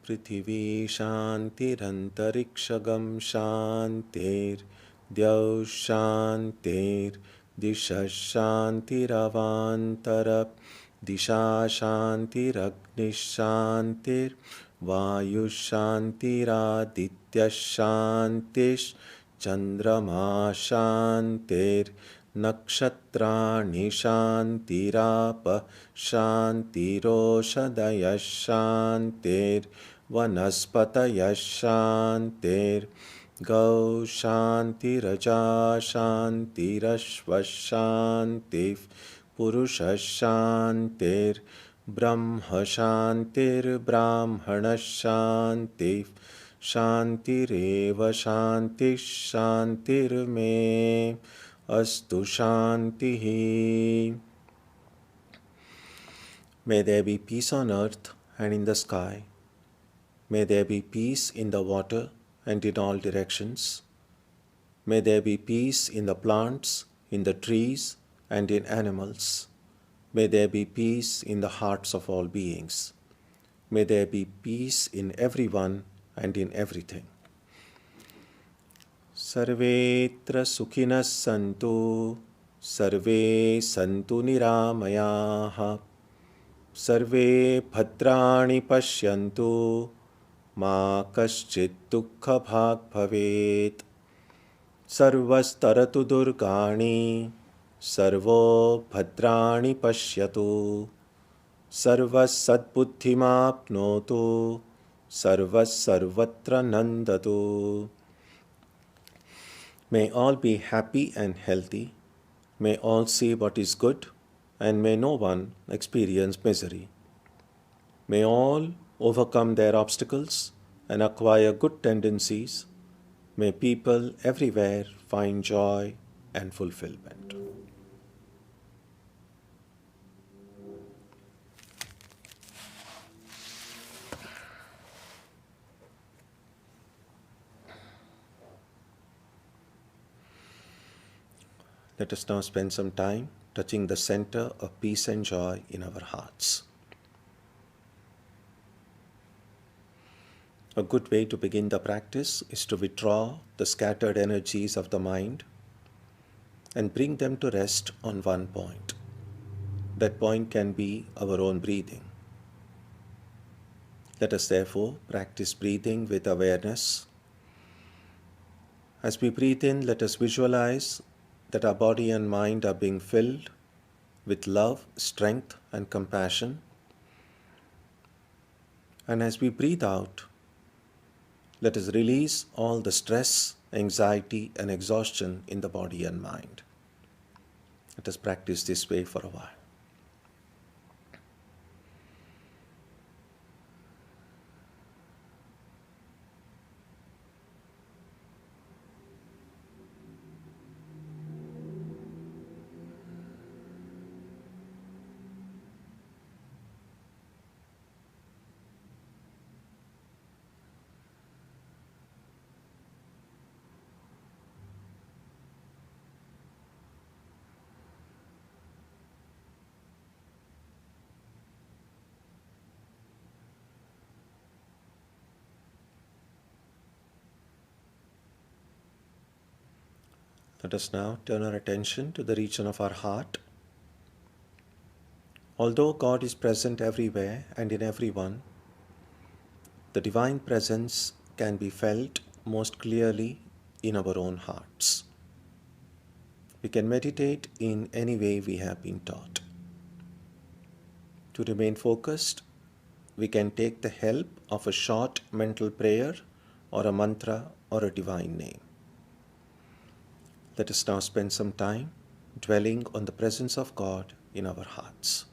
पृथिवी शान्तिरन्तरिक्षगं शान्तिर्द्यौः शान्तिर्दिशः शान्तिरवान्तरदिशा शान्तिरग्निः शान्तिर्वायुः शान्तिरादित्यः शान्तिश्चन्द्रमा शान्तिर्नक्षत्राणि शान्तिरापः शान्तिरोषधयः शान्तिर्वनस्पतयः शान्तिर्गौ शान्तिरजा शान्तिरश्वः शान्तिः पुरुषः शान्तिर्ब्रह्म शान्तिर्ब्राह्मणः शान्तिः शान्तिरेव शान्तिः शान्तिर्मे अस्तु शान्तिः. May there be peace on earth and in the sky. May there be peace in the water and in all directions. May there be peace in the plants, in the trees, and in animals. May there be peace in the hearts of all beings. May there be peace in everyone and in everything. Sarvetra sukhinas santu, sarve santu niramayaha, sarve bhadrani pashyantu, ma kaschit dukkha bhag bhavet, sarvastaratu durgani, sarvo bhadrani pashyatu, sarvas sadbuddhimapnotu, sarvas sarvatra nandatu. May all be happy and healthy. May all see what is good, and may no one experience misery. May all overcome their obstacles and acquire good tendencies. May people everywhere find joy and fulfillment. Let us now spend some time touching the center of peace and joy in our hearts. A good way to begin the practice is to withdraw the scattered energies of the mind and bring them to rest on one point. That point can be our own breathing. Let us therefore practice breathing with awareness. As we breathe in, let us visualize that our body and mind are being filled with love, strength, and compassion. And as we breathe out, let us release all the stress, anxiety, and exhaustion in the body and mind. Let us practice this way for a while. Let us now turn our attention to the region of our heart. Although God is present everywhere and in everyone, the divine presence can be felt most clearly in our own hearts. We can meditate in any way we have been taught. To remain focused, we can take the help of a short mental prayer or a mantra or a divine name. Let us now spend some time dwelling on the presence of God in our hearts.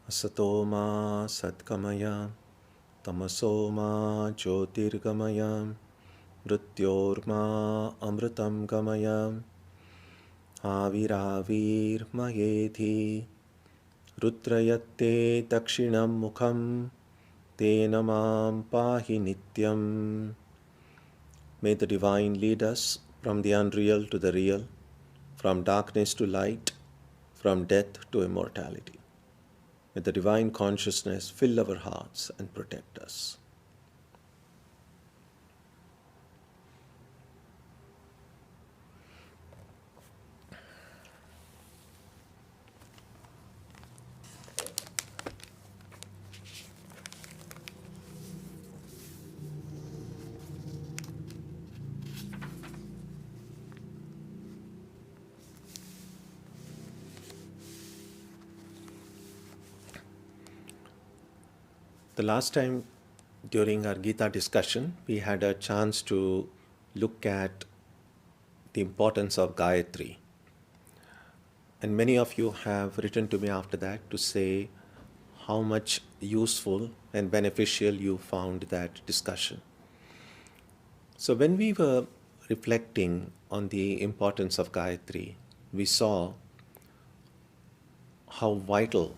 Asato ma satgamaya, tamaso ma jyotirgamaya, mrityorma amritam gamaya, aviravir mayedhi, rudrayatte dakshinam mukham, tena mam pahi nityam. May the Divine lead us from the unreal to the real, from darkness to light, from death to immortality. May the Divine Consciousness fill our hearts and protect us. The last time during our Gita discussion, we had a chance to look at the importance of Gayatri. And many of you have written to me after that to say how much useful and beneficial you found that discussion. So when we were reflecting on the importance of Gayatri, we saw how vital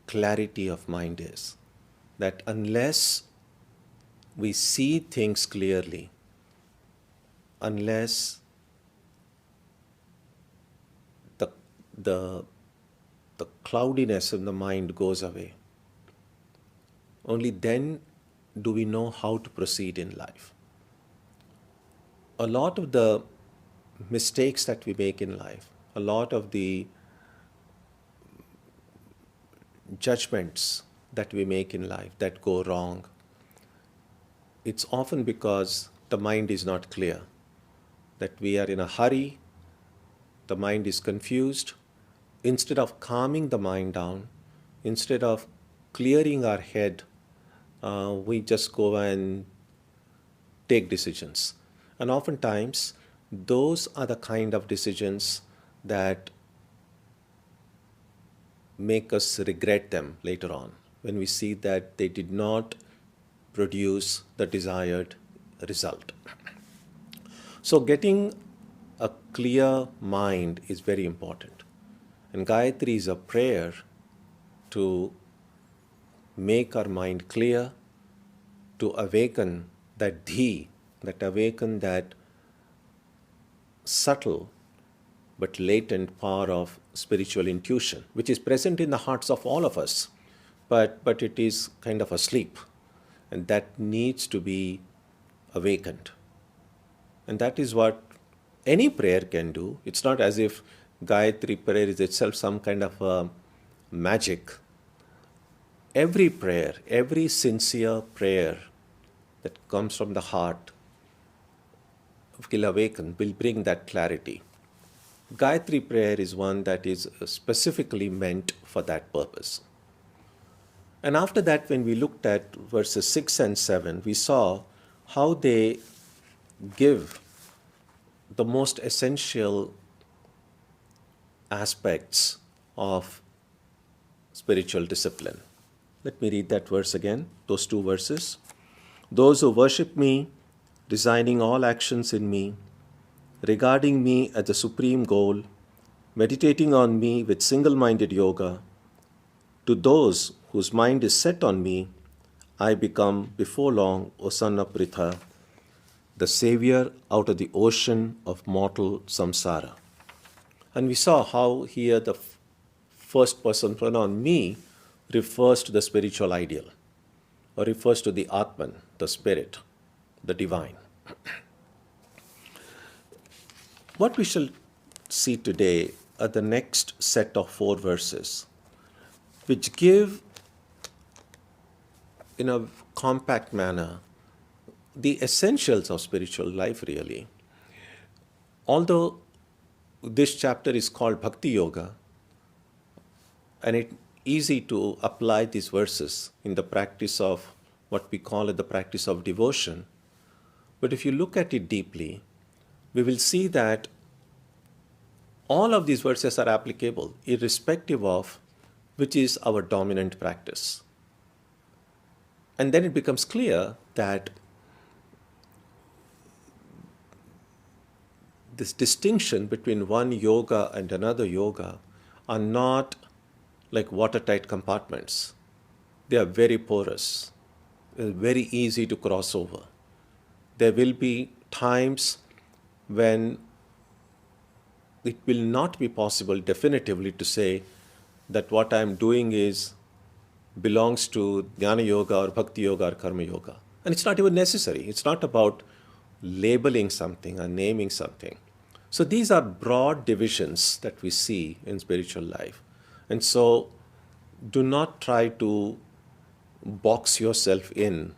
clarity of mind is. That unless we see things clearly, unless the cloudiness in the mind goes away, only then do we know how to proceed in life. A lot of the mistakes that we make in life, a lot of the judgments that we make in life that go wrong, it's often because the mind is not clear, that we are in a hurry, the mind is confused. Instead of calming the mind down, instead of clearing our head, we just go and take decisions. And oftentimes, those are the kind of decisions that make us regret them later on, when we see that they did not produce the desired result. So getting a clear mind is very important. And Gayatri is a prayer to make our mind clear, to awaken that dhi, that subtle but latent power of spiritual intuition, which is present in the hearts of all of us, but it is kind of asleep, and that needs to be awakened. And that is what any prayer can do. It's not as if Gayatri prayer is itself some kind of magic. Every prayer, every sincere prayer that comes from the heart will awaken, will bring that clarity. Gayatri prayer is one that is specifically meant for that purpose. And after that, when we looked at verses 6 and 7, we saw how they give the most essential aspects of spiritual discipline. Let me read that verse again, those two verses. Those who worship me, designing all actions in me, regarding me as the supreme goal, meditating on me with single-minded yoga, to those whose mind is set on me, I become before long, O son of Pritha, the savior out of the ocean of mortal samsara. And we saw how here the first person pronoun me refers to the spiritual ideal, or refers to the Atman, the spirit, the divine. What we shall see today are the next set of 4 verses, which give, in a compact manner, the essentials of spiritual life, really. Although this chapter is called Bhakti Yoga, and it's easy to apply these verses in the practice of what we call it the practice of devotion, but if you look at it deeply, we will see that all of these verses are applicable, irrespective of which is our dominant practice. And then it becomes clear that this distinction between one yoga and another yoga are not like watertight compartments. They are very porous, very easy to cross over. There will be times when it will not be possible definitively to say that what I am doing belongs to Jnana Yoga or Bhakti Yoga or Karma Yoga. And it's not even necessary. It's not about labeling something or naming something. So these are broad divisions that we see in spiritual life. And so do not try to box yourself in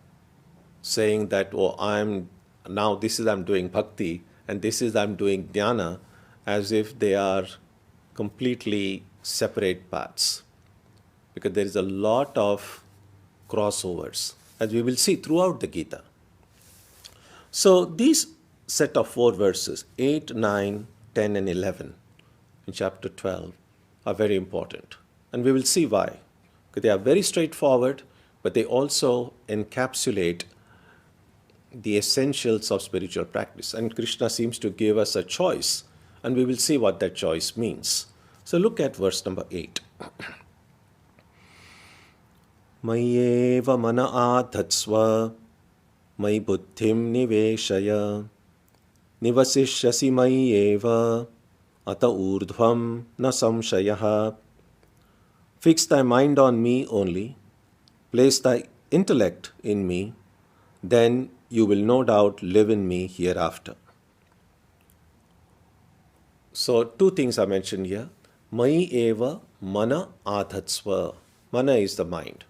saying that, oh, I'm doing bhakti and this is I'm doing jnana, as if they are completely separate paths. Because there is a lot of crossovers, as we will see throughout the Gita. So these set of 4 verses, 8, 9, 10 and 11 in chapter 12 are very important. And we will see why. Because they are very straightforward, but they also encapsulate the essentials of spiritual practice. And Krishna seems to give us a choice, and we will see what that choice means. So look at verse number 8. Mayeva mana adhatsva mai buddhim niveshaya nivasishyasi mayeva ata urdhvam na samshayaha. Fix thy mind on me only, place thy intellect in me, then you will no doubt live in me hereafter. So 2 things are mentioned here. Mai eva mana adhatsva. Mana is the mind.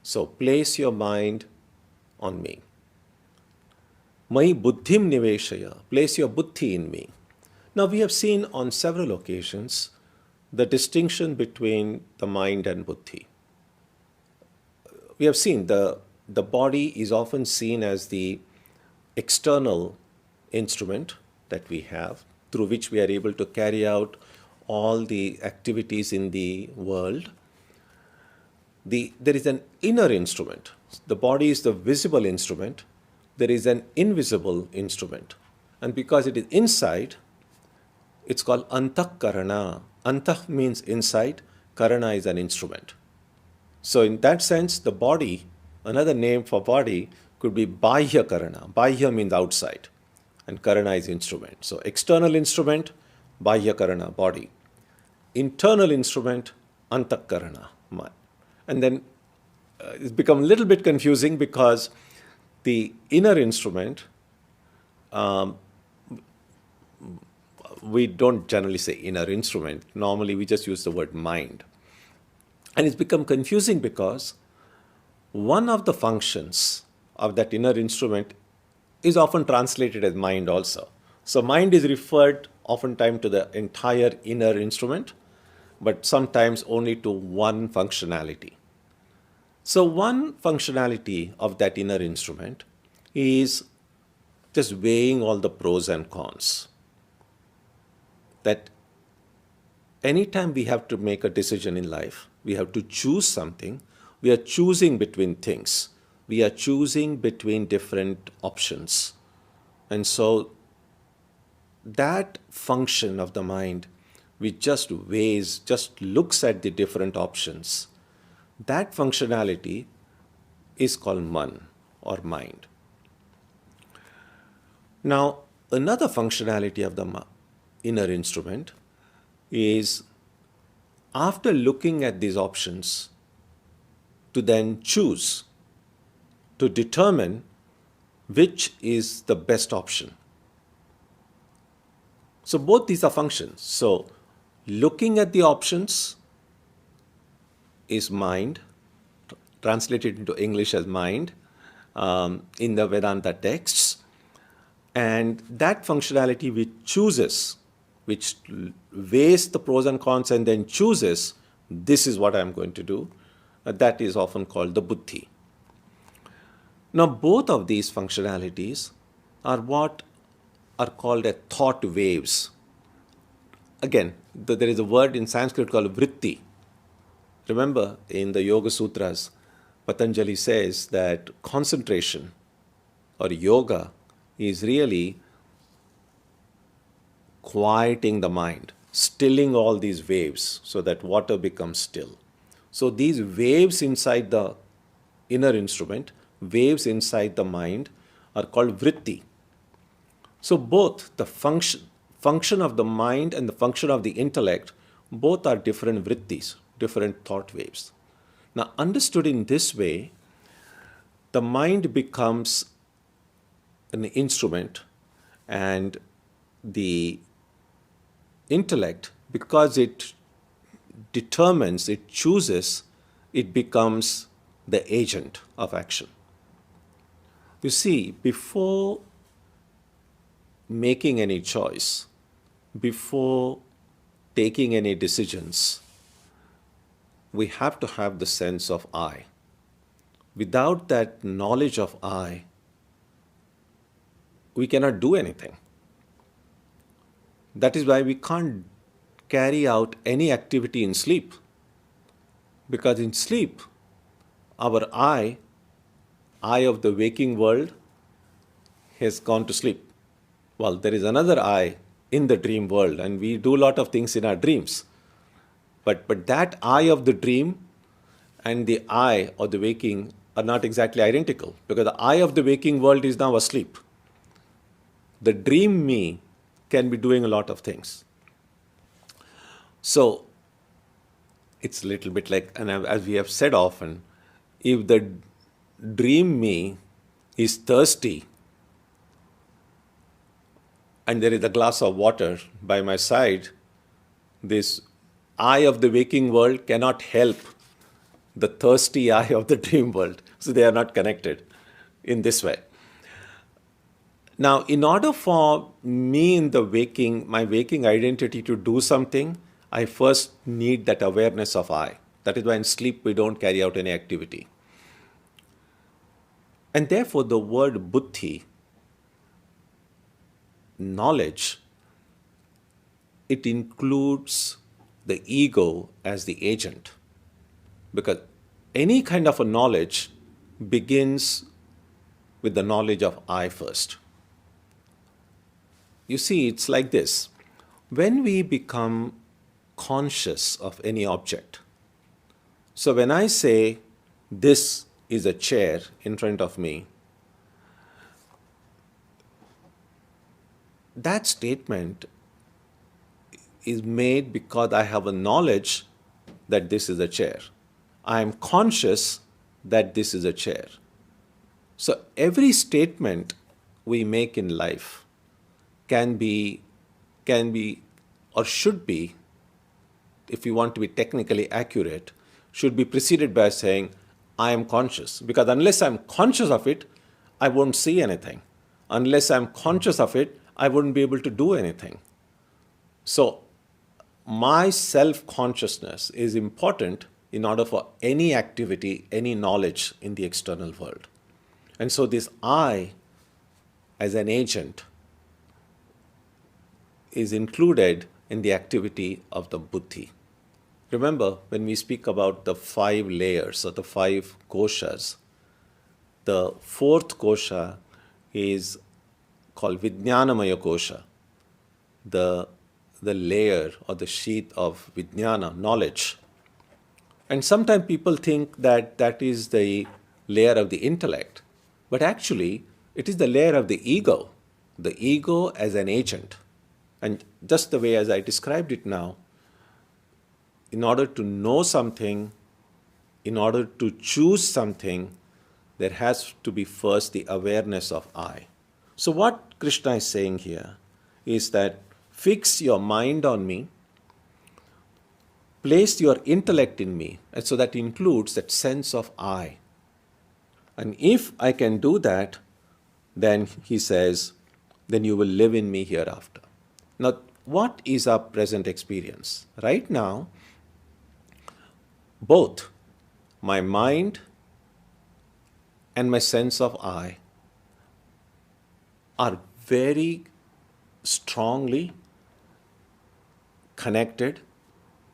So place your mind on me. Mai buddhim niveshaya. Place your buddhi in me. Now we have seen on several occasions the distinction between the mind and buddhi. We have seen the body is often seen as the external instrument that we have, through which we are able to carry out all the activities in the world. There is an inner instrument. The body is the visible instrument. There is an invisible instrument. And because it is inside, it's called antah-karana. Antah means inside, karana is an instrument. So in that sense, the body, another name for body, could be bahya karana. Bahya means outside, and karana is instrument. So external instrument, bahya karana, body. Internal instrument, antah karana, mind. And then it's become a little bit confusing because the inner instrument, we don't generally say inner instrument. Normally we just use the word mind. And it's become confusing because one of the functions of that inner instrument is often translated as mind also. So mind is referred oftentimes to the entire inner instrument, but sometimes only to one functionality. So one functionality of that inner instrument is just weighing all the pros and cons. That anytime we have to make a decision in life, we have to choose something, we are choosing between things. We are choosing between different options. And so that function of the mind, which just weighs, just looks at the different options, that functionality is called man or mind. Now, another functionality of the inner instrument is, after looking at these options, to then choose, to determine which is the best option. So both these are functions. So looking at the options is mind, translated into English as mind in the Vedanta texts. And that functionality which chooses, which weighs the pros and cons and then chooses, this is what I'm going to do, that is often called the buddhi. Now both of these functionalities are what are called as thought waves. Again, there is a word in Sanskrit called vritti. Remember, in the Yoga Sutras, Patanjali says that concentration or yoga is really quieting the mind, stilling all these waves so that water becomes still. So these waves inside the inner instrument, waves inside the mind, are called vritti. So both the function of the mind and the function of the intellect, both are different vrittis, different thought waves. Now, understood in this way, the mind becomes an instrument, and the intellect, because it determines, it chooses, it becomes the agent of action. You see, before making any choice, before taking any decisions, we have to have the sense of I. Without that knowledge of I, we cannot do anything. That is why we can't carry out any activity in sleep. Because in sleep, our I of the waking world, has gone to sleep. Well, there is another I in the dream world, and we do a lot of things in our dreams. But that I of the dream and the I of the waking are not exactly identical, because the I of the waking world is now asleep. The dream me can be doing a lot of things. So it's a little bit like, and as we have said often, if the dream me is thirsty and there is a glass of water by my side, this I of the waking world cannot help the thirsty I of the dream world. So they are not connected in this way. Now, in order for me in the waking, my waking identity to do something, I first need that awareness of I. That is why in sleep we don't carry out any activity. And therefore the word buddhi, knowledge, it includes the ego as the agent. Because any kind of a knowledge begins with the knowledge of I first. You see, it's like this. When we become conscious of any object, so when I say this is a chair in front of me, that statement is made because I have a knowledge that this is a chair. I am conscious that this is a chair. So every statement we make in life can be or should be, if you want to be technically accurate, should be preceded by saying, I am conscious. Because unless I'm conscious of it, I won't see anything. Unless I'm conscious of it, I wouldn't be able to do anything. So my self-consciousness is important in order for any activity, any knowledge in the external world. And so this I, as an agent, is included in the activity of the buddhi. Remember, when we speak about the 5 layers or the 5 koshas, the 4th kosha is called Vijnanamaya kosha, the layer or the sheath of Vijnana, knowledge. And sometimes people think that that is the layer of the intellect, but actually it is the layer of the ego as an agent. And just the way as I described it now, in order to know something, in order to choose something, there has to be first the awareness of I. So what Krishna is saying here is that fix your mind on me, place your intellect in me, and so that includes that sense of I. And if I can do that, then he says, then you will live in me hereafter. Now, what is our present experience? Right now, both my mind and my sense of I are very strongly connected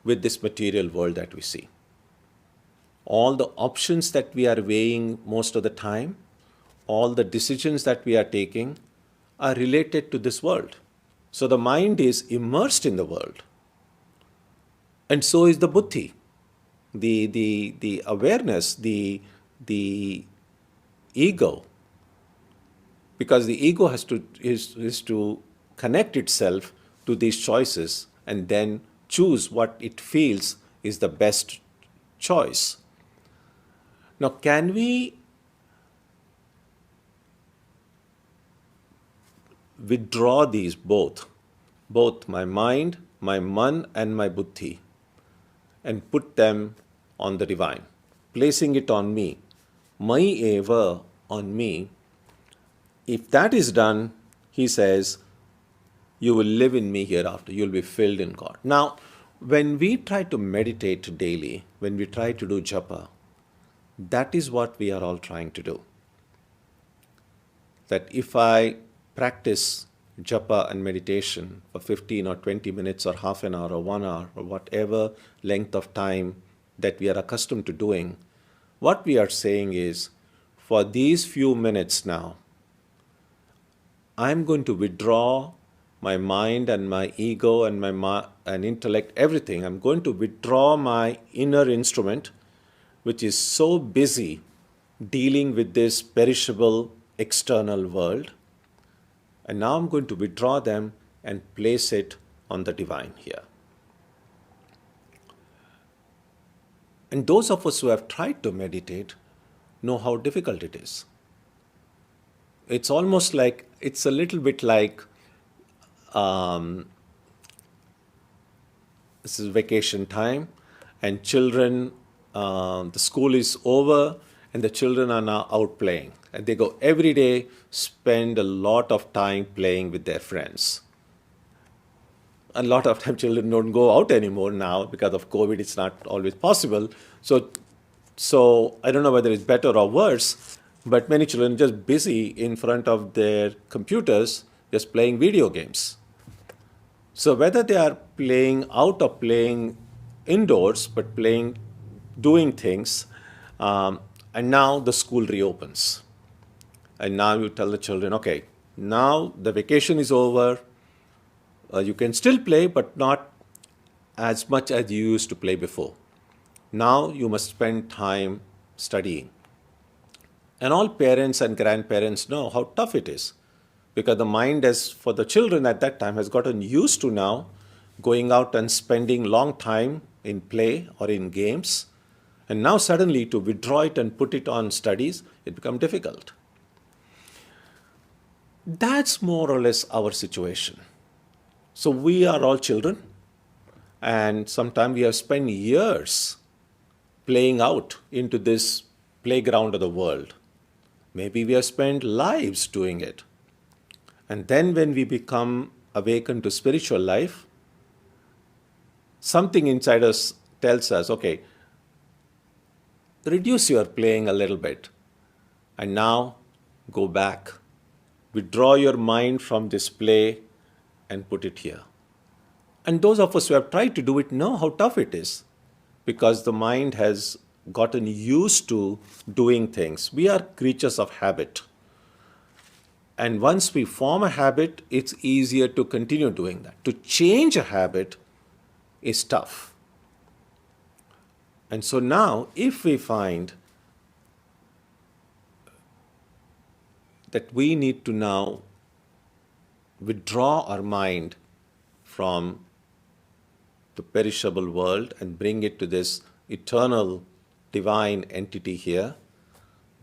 with this material world that we see. all the options that we are weighing most of the time, all the decisions that we are taking are related to this world. So the mind is immersed in the world. And so is the buddhi, the awareness, the ego. Because the ego is to connect itself to these choices and then choose what it feels is the best choice. Now, can we withdraw these both my mind, my man, and my buddhi, and put them on the divine, placing it on me, mai eva, on me? If that is done, he says, you will live in me hereafter. You will be filled in God. Now, when we try to meditate daily, when we try to do japa, that is what we are all trying to do. That if I practice japa and meditation for 15 or 20 minutes or half an hour or 1 hour or whatever length of time that we are accustomed to doing, what we are saying is, for these few minutes now, I'm going to withdraw my mind and my ego and and intellect, everything. I'm going to withdraw my inner instrument, which is so busy dealing with this perishable external world. And now I'm going to withdraw them and place it on the divine here. And those of us who have tried to meditate know how difficult it is. It's almost like, it's a little bit like, this is vacation time, and children, the school is over, and the children are now out playing. And they go every day, spend a lot of time playing with their friends. A lot of time children don't go out anymore now because of COVID. It's not always possible. So I don't know whether it's better or worse, but many children are just busy in front of their computers, just playing video games. So whether they are playing out or playing indoors, but playing, doing things, and now the school reopens. And now you tell the children, okay, now the vacation is over. You can still play, but not as much as you used to play before. Now you must spend time studying. And all parents and grandparents know how tough it is, because the mind, as for the children at that time, has gotten used to now going out and spending long time in play or in games. And now suddenly to withdraw it and put it on studies, it becomes difficult. That's more or less our situation. So we are all children, and sometimes we have spent years playing out into this playground of the world. Maybe we have spent lives doing it. And then when we become awakened to spiritual life, something inside us tells us, okay, reduce your playing a little bit, and now go back. Withdraw your mind from this play and put it here. And those of us who have tried to do it know how tough it is, because the mind has gotten used to doing things. We are creatures of habit. And once we form a habit, it's easier to continue doing that. To change a habit is tough. And so now, if we find that we need to now withdraw our mind from the perishable world and bring it to this eternal divine entity here,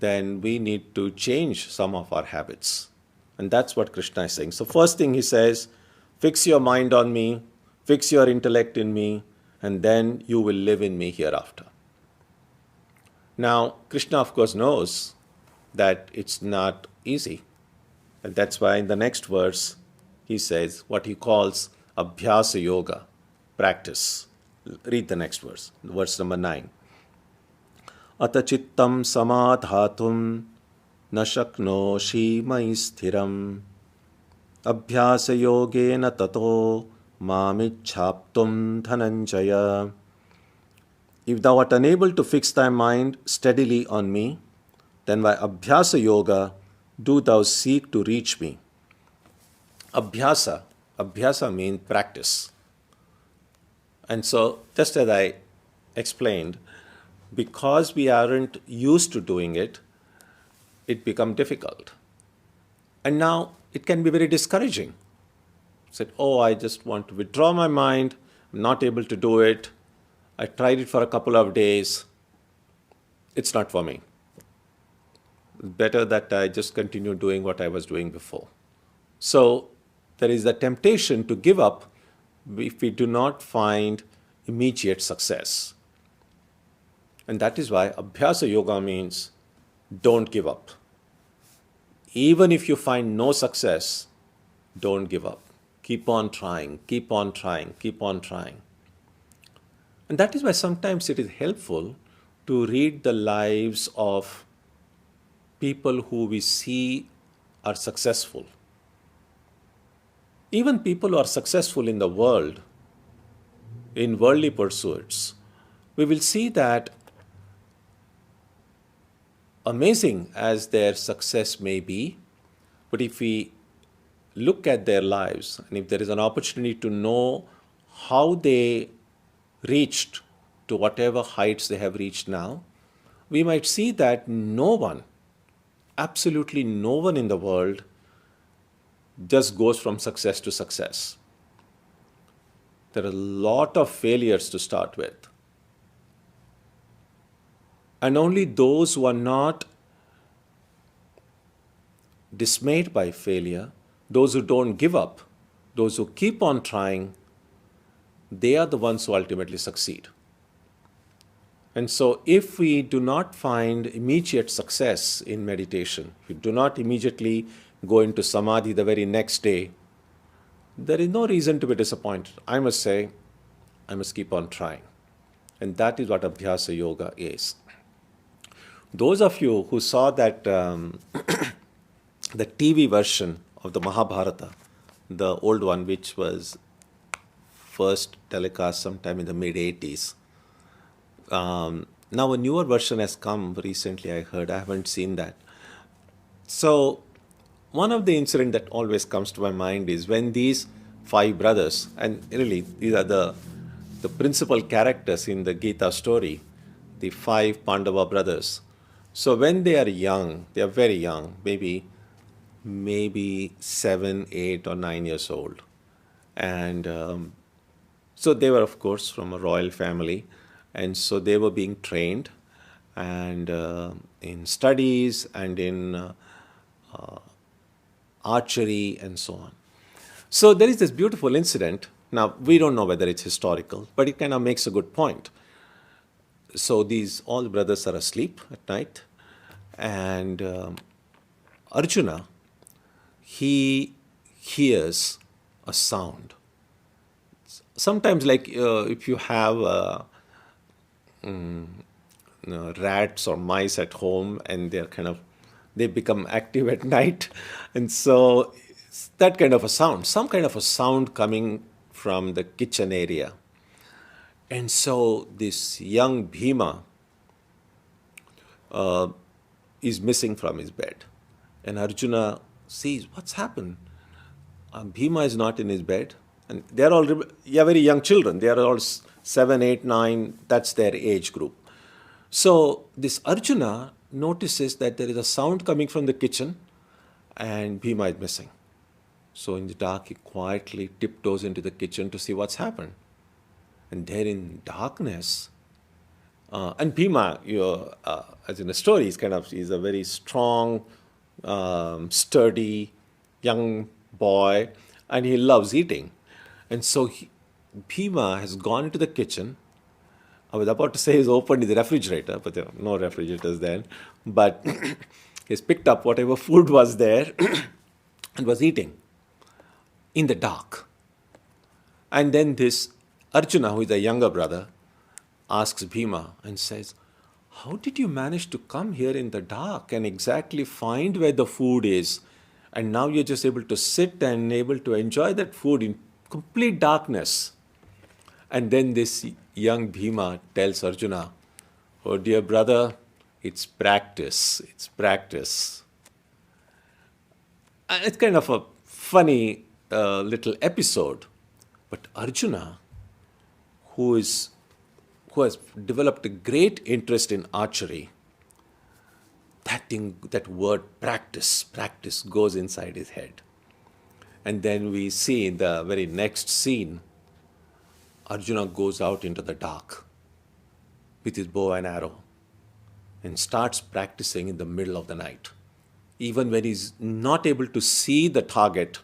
then we need to change some of our habits. And that's what Krishna is saying. So first thing he says, fix your mind on me, fix your intellect in me, and then you will live in me hereafter. Now, Krishna of course knows that it's not easy. And that's why in the next verse, he says what he calls Abhyasa Yoga, practice. Read the next verse, verse number 9. Ata chittam samadhatum na shaknoshi mai sthiram abhyasa yogena tato mamichhaptum dhananjaya. If thou art unable to fix thy mind steadily on me, then by Abhyasa Yoga do thou seek to reach me. Abhyasa means practice. And so, just as I explained, because we aren't used to doing it, it becomes difficult. And now it can be very discouraging. Said, oh, I just want to withdraw my mind, I'm not able to do it. I tried it for a couple of days. It's not for me. Better that I just continue doing what I was doing before. So there is the temptation to give up if we do not find immediate success. And that is why Abhyasa Yoga means don't give up. Even if you find no success, don't give up. Keep on trying, keep on trying, keep on trying. And that is why sometimes it is helpful to read the lives of people who we see are successful. Even people who are successful in the world, in worldly pursuits, we will see that amazing as their success may be, but if we look at their lives and if there is an opportunity to know how they reached to whatever heights they have reached now, we might see that no one, absolutely no one in the world just goes from success to success. There are a lot of failures to start with. And only those who are not dismayed by failure, those who don't give up, those who keep on trying, they are the ones who ultimately succeed. And so if we do not find immediate success in meditation, if we do not immediately go into samadhi the very next day, there is no reason to be disappointed. I must say, I must keep on trying. And that is what Abhyasa Yoga is. Those of you who saw that the TV version of the Mahabharata, the old one which was first telecast sometime in the mid-80s, now a newer version has come recently, I heard. I haven't seen that. So one of the incidents that always comes to my mind is when these 5 brothers, and really these are the principal characters in the Gita story, the 5 Pandava brothers. So when they are young, they are very young, maybe 7, 8 or 9 years old. And so they were, of course, from a royal family. And so they were being trained and in studies and in archery and so on. So there is this beautiful incident. Now, we don't know whether it's historical, but it kind of makes a good point. So all the brothers are asleep at night, and Arjuna, he hears a sound. Sometimes, like if you have rats or mice at home, and they become active at night, and so that kind of a sound, some kind of a sound coming from the kitchen area. And so this young Bhima is missing from his bed. And Arjuna sees, what's happened? Bhima is not in his bed. And they're all very young children. They are all 7, 8, 9. That's their age group. So this Arjuna notices that there is a sound coming from the kitchen and Bhima is missing. So in the dark, he quietly tiptoes into the kitchen to see what's happened. And there in darkness, and Bhima, as in the story, he's a very strong, sturdy young boy, and he loves eating. And so Bhima has gone into the kitchen. I was about to say he's opened his refrigerator, but there are no refrigerators then. But he's picked up whatever food was there and was eating in the dark. And then this Arjuna, who is the younger brother, asks Bhima and says, how did you manage to come here in the dark and exactly find where the food is? And now you're just able to sit and able to enjoy that food in complete darkness. And then this young Bhima tells Arjuna, "Oh dear brother, it's practice, it's practice." And it's kind of a funny little episode. But Arjuna, who has developed a great interest in archery, that word practice, practice goes inside his head. And then we see in the very next scene, Arjuna goes out into the dark with his bow and arrow and starts practicing in the middle of the night. Even when he's not able to see the target,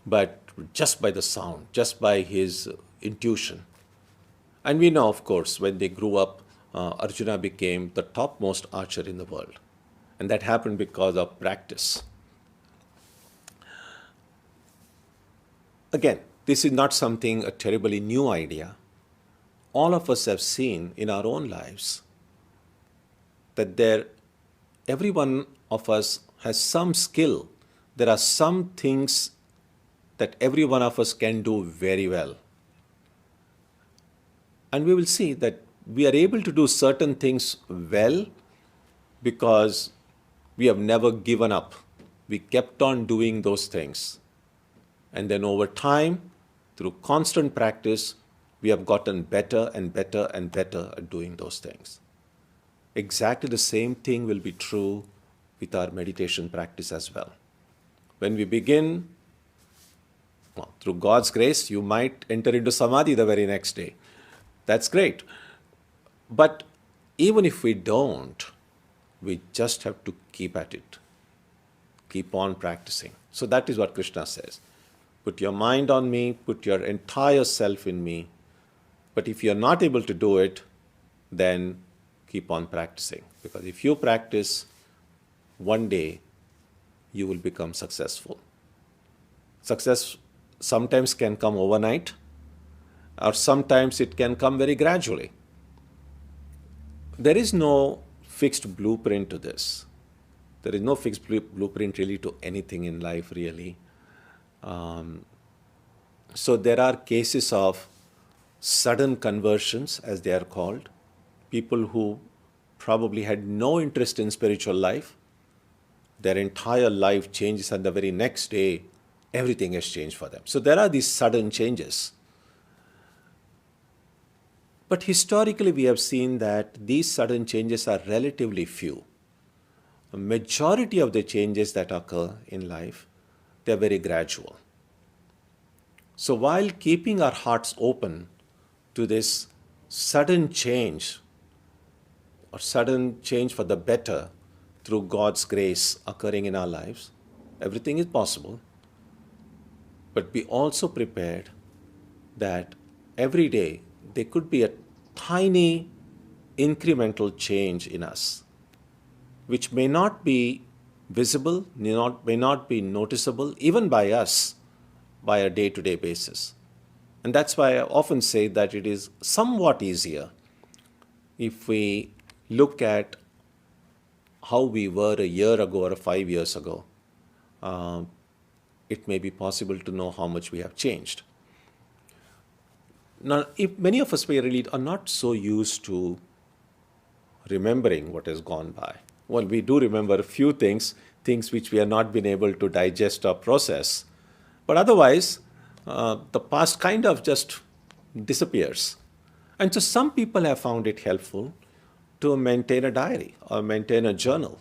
but just by the sound, just by his intuition. And we know, of course, when they grew up, Arjuna became the topmost archer in the world. And that happened because of practice. Again, this is not something, a terribly new idea. All of us have seen in our own lives that every one of us has some skill. There are some things that every one of us can do very well. And we will see that we are able to do certain things well because we have never given up. We kept on doing those things. And then over time, through constant practice, we have gotten better and better and better at doing those things. Exactly the same thing will be true with our meditation practice as well. When we begin, through God's grace, you might enter into samadhi the very next day. That's great. But even if we don't, we just have to keep at it. Keep on practicing. So that is what Krishna says. Put your mind on me, put your entire self in me. But if you're not able to do it, then keep on practicing. Because if you practice, one day you will become successful. Success sometimes can come overnight, or sometimes it can come very gradually. There is no fixed blueprint to this. There is no fixed blueprint really to anything in life, really. So there are cases of sudden conversions, as they are called. People who probably had no interest in spiritual life, their entire life changes, and the very next day, everything has changed for them. So there are these sudden changes. But historically, we have seen that these sudden changes are relatively few. The majority of the changes that occur in life, they are very gradual. So while keeping our hearts open to this sudden change, or sudden change for the better through God's grace occurring in our lives, everything is possible. But be also prepared that every day there could be a tiny incremental change in us, which may not be visible, may not be noticeable, even by us, by a day-to-day basis. And that's why I often say that it is somewhat easier if we look at how we were a year ago or 5 years ago. It may be possible to know how much we have changed. Now, if many of us really are not so used to remembering what has gone by. Well, we do remember a few things which we have not been able to digest or process. But otherwise, the past kind of just disappears. And so some people have found it helpful to maintain a diary or maintain a journal.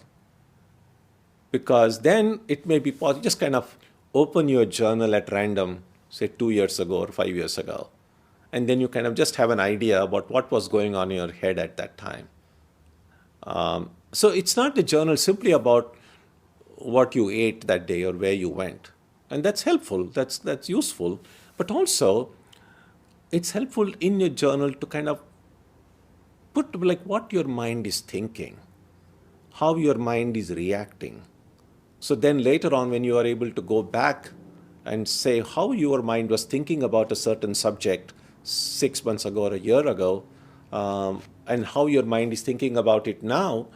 Because then it may be possible, just kind of open your journal at random, say 2 years ago or 5 years ago. And then you kind of just have an idea about what was going on in your head at that time. So it's not a journal simply about what you ate that day or where you went. And that's helpful, that's useful. But also, it's helpful in your journal to kind of put like what your mind is thinking, how your mind is reacting. So then later on, when you are able to go back and say how your mind was thinking about a certain subject 6 months ago or a year ago, and how your mind is thinking about it now,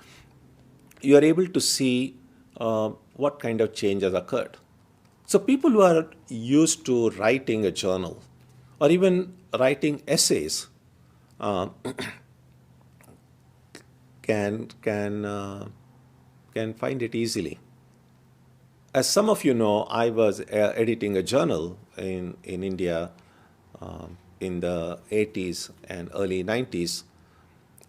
you are able to see what kind of change has occurred. So people who are used to writing a journal or even writing essays, uh, can can uh, can find it easily. As some of you know, I was editing a journal in India in the 80s and early 90s.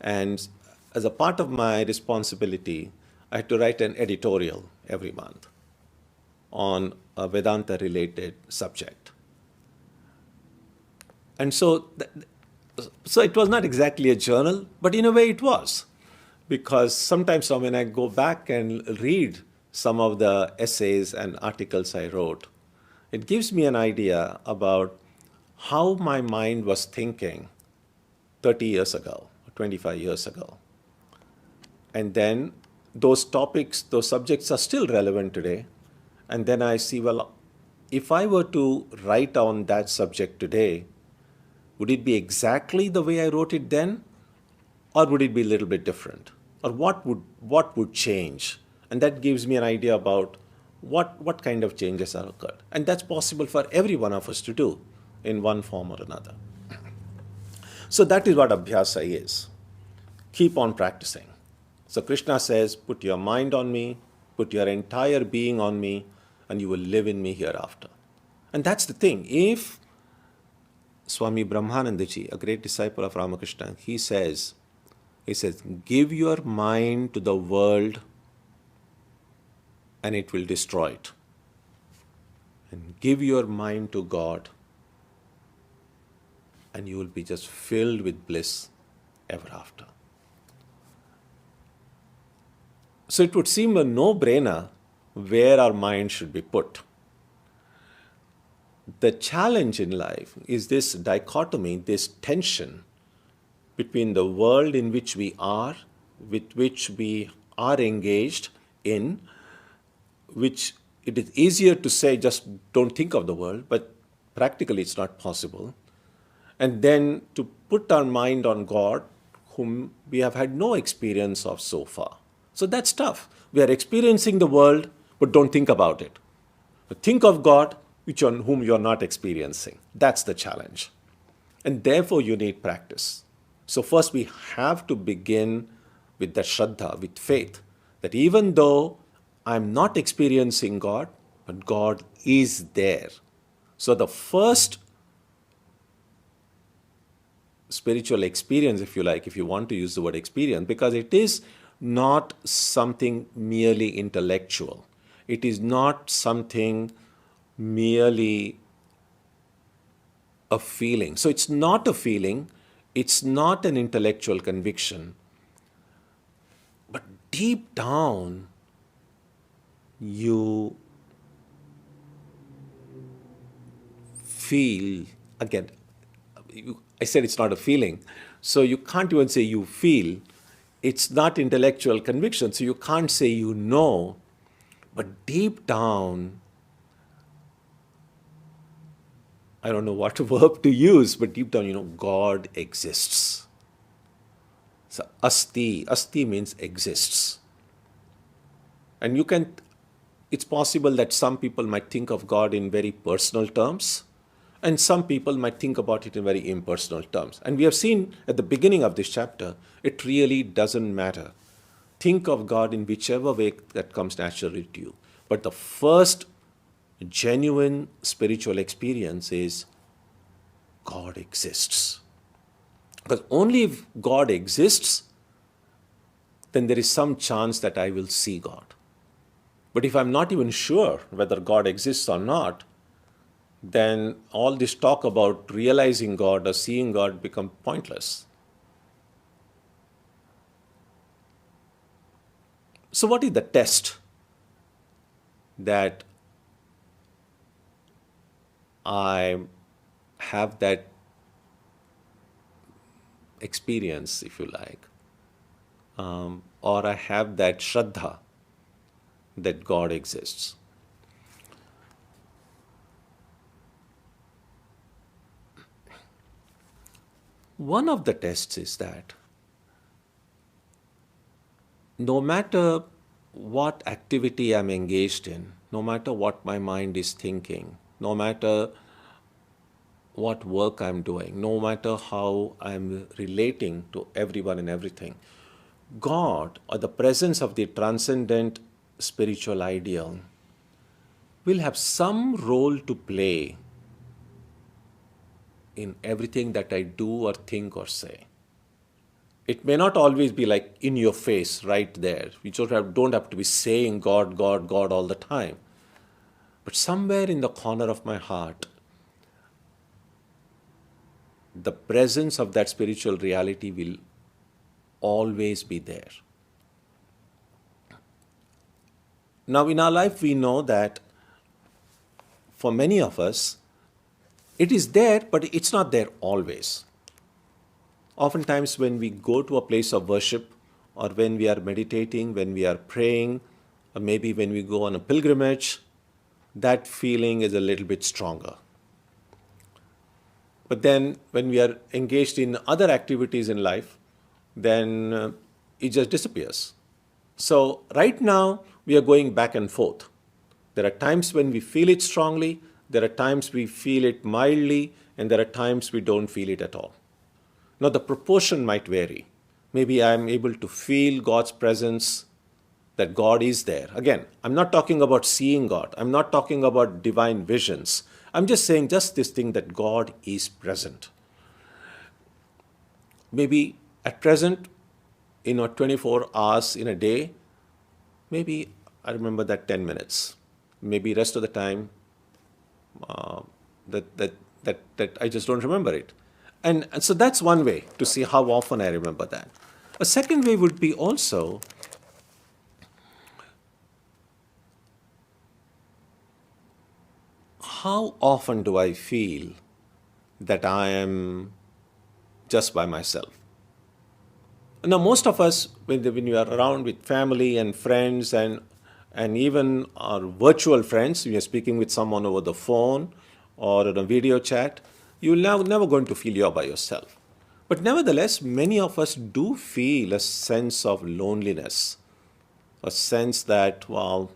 And as a part of my responsibility, I had to write an editorial every month on a Vedanta related subject. And so it was not exactly a journal, but in a way it was. Because sometimes when I go back and read some of the essays and articles I wrote, it gives me an idea about how my mind was thinking 30 years ago, 25 years ago. And then those topics, those subjects are still relevant today. And then I see, well, if I were to write on that subject today, would it be exactly the way I wrote it then? Or would it be a little bit different? Or what would change? And that gives me an idea about what kind of changes are occurred. And that's possible for every one of us to do in one form or another. So that is what abhyasa is. Keep on practicing. So Krishna says, put your mind on me, put your entire being on me, and you will live in me hereafter. And that's the thing. If Swami Brahmanandaji, a great disciple of Ramakrishna, he says, give your mind to the world and it will destroy it. And give your mind to God and you will be just filled with bliss ever after. So it would seem a no-brainer where our mind should be put. The challenge in life is this dichotomy, this tension between the world in which we are, with which we are engaged in, which it is easier to say just don't think of the world, but practically it's not possible. And then to put our mind on God, whom we have had no experience of so far. So that's tough. We are experiencing the world, but don't think about it. But think of God, whom you are not experiencing. That's the challenge. And therefore you need practice. So first we have to begin with the Shraddha, with faith, that even though I'm not experiencing God, but God is there. So the first spiritual experience, if you like, if you want to use the word experience, because it is not something merely intellectual. It is not something merely a feeling. So it's not a feeling, it's not an intellectual conviction, but deep down you feel, again, I said it's not a feeling, so you can't even say you feel. It's not intellectual conviction, so you can't say you know, but deep down, I don't know what verb to use, but deep down, God exists. So asti means exists. And it's possible that some people might think of God in very personal terms, and some people might think about it in very impersonal terms. And we have seen at the beginning of this chapter, it really doesn't matter. Think of God in whichever way that comes naturally to you. But the first genuine spiritual experience is God exists. Because only if God exists, then there is some chance that I will see God. But if I'm not even sure whether God exists or not, then all this talk about realizing God or seeing God become pointless. So what is the test that I have that experience, if you like, or I have that Shraddha that God exists? One of the tests is that no matter what activity I'm engaged in, no matter what my mind is thinking, no matter what work I'm doing, no matter how I'm relating to everyone and everything, God, or the presence of the transcendent spiritual ideal, will have some role to play in everything that I do or think or say. It may not always be like in your face right there. We don't have to be saying God, God, God all the time. But somewhere in the corner of my heart, the presence of that spiritual reality will always be there. Now, in our life, we know that for many of us, it is there, but it's not there always. Oftentimes, when we go to a place of worship, or when we are meditating, when we are praying, or maybe when we go on a pilgrimage, that feeling is a little bit stronger. But then when we are engaged in other activities in life, then it just disappears. So right now, we are going back and forth. There are times when we feel it strongly, there are times we feel it mildly, and there are times we don't feel it at all. Now, the proportion might vary. Maybe I'm able to feel God's presence, that God is there. Again, I'm not talking about seeing God. I'm not talking about divine visions. I'm just saying just this thing that God is present. Maybe at present, 24 hours in a day, maybe I remember that 10 minutes. Maybe rest of the time, that I just don't remember it. And so that's one way to see how often I remember that. A second way would be also how often do I feel that I am just by myself? Now, most of us, when you are around with family and friends and even our virtual friends, you're speaking with someone over the phone or in a video chat, you're never going to feel you're by yourself. But nevertheless, many of us do feel a sense of loneliness, a sense that, well,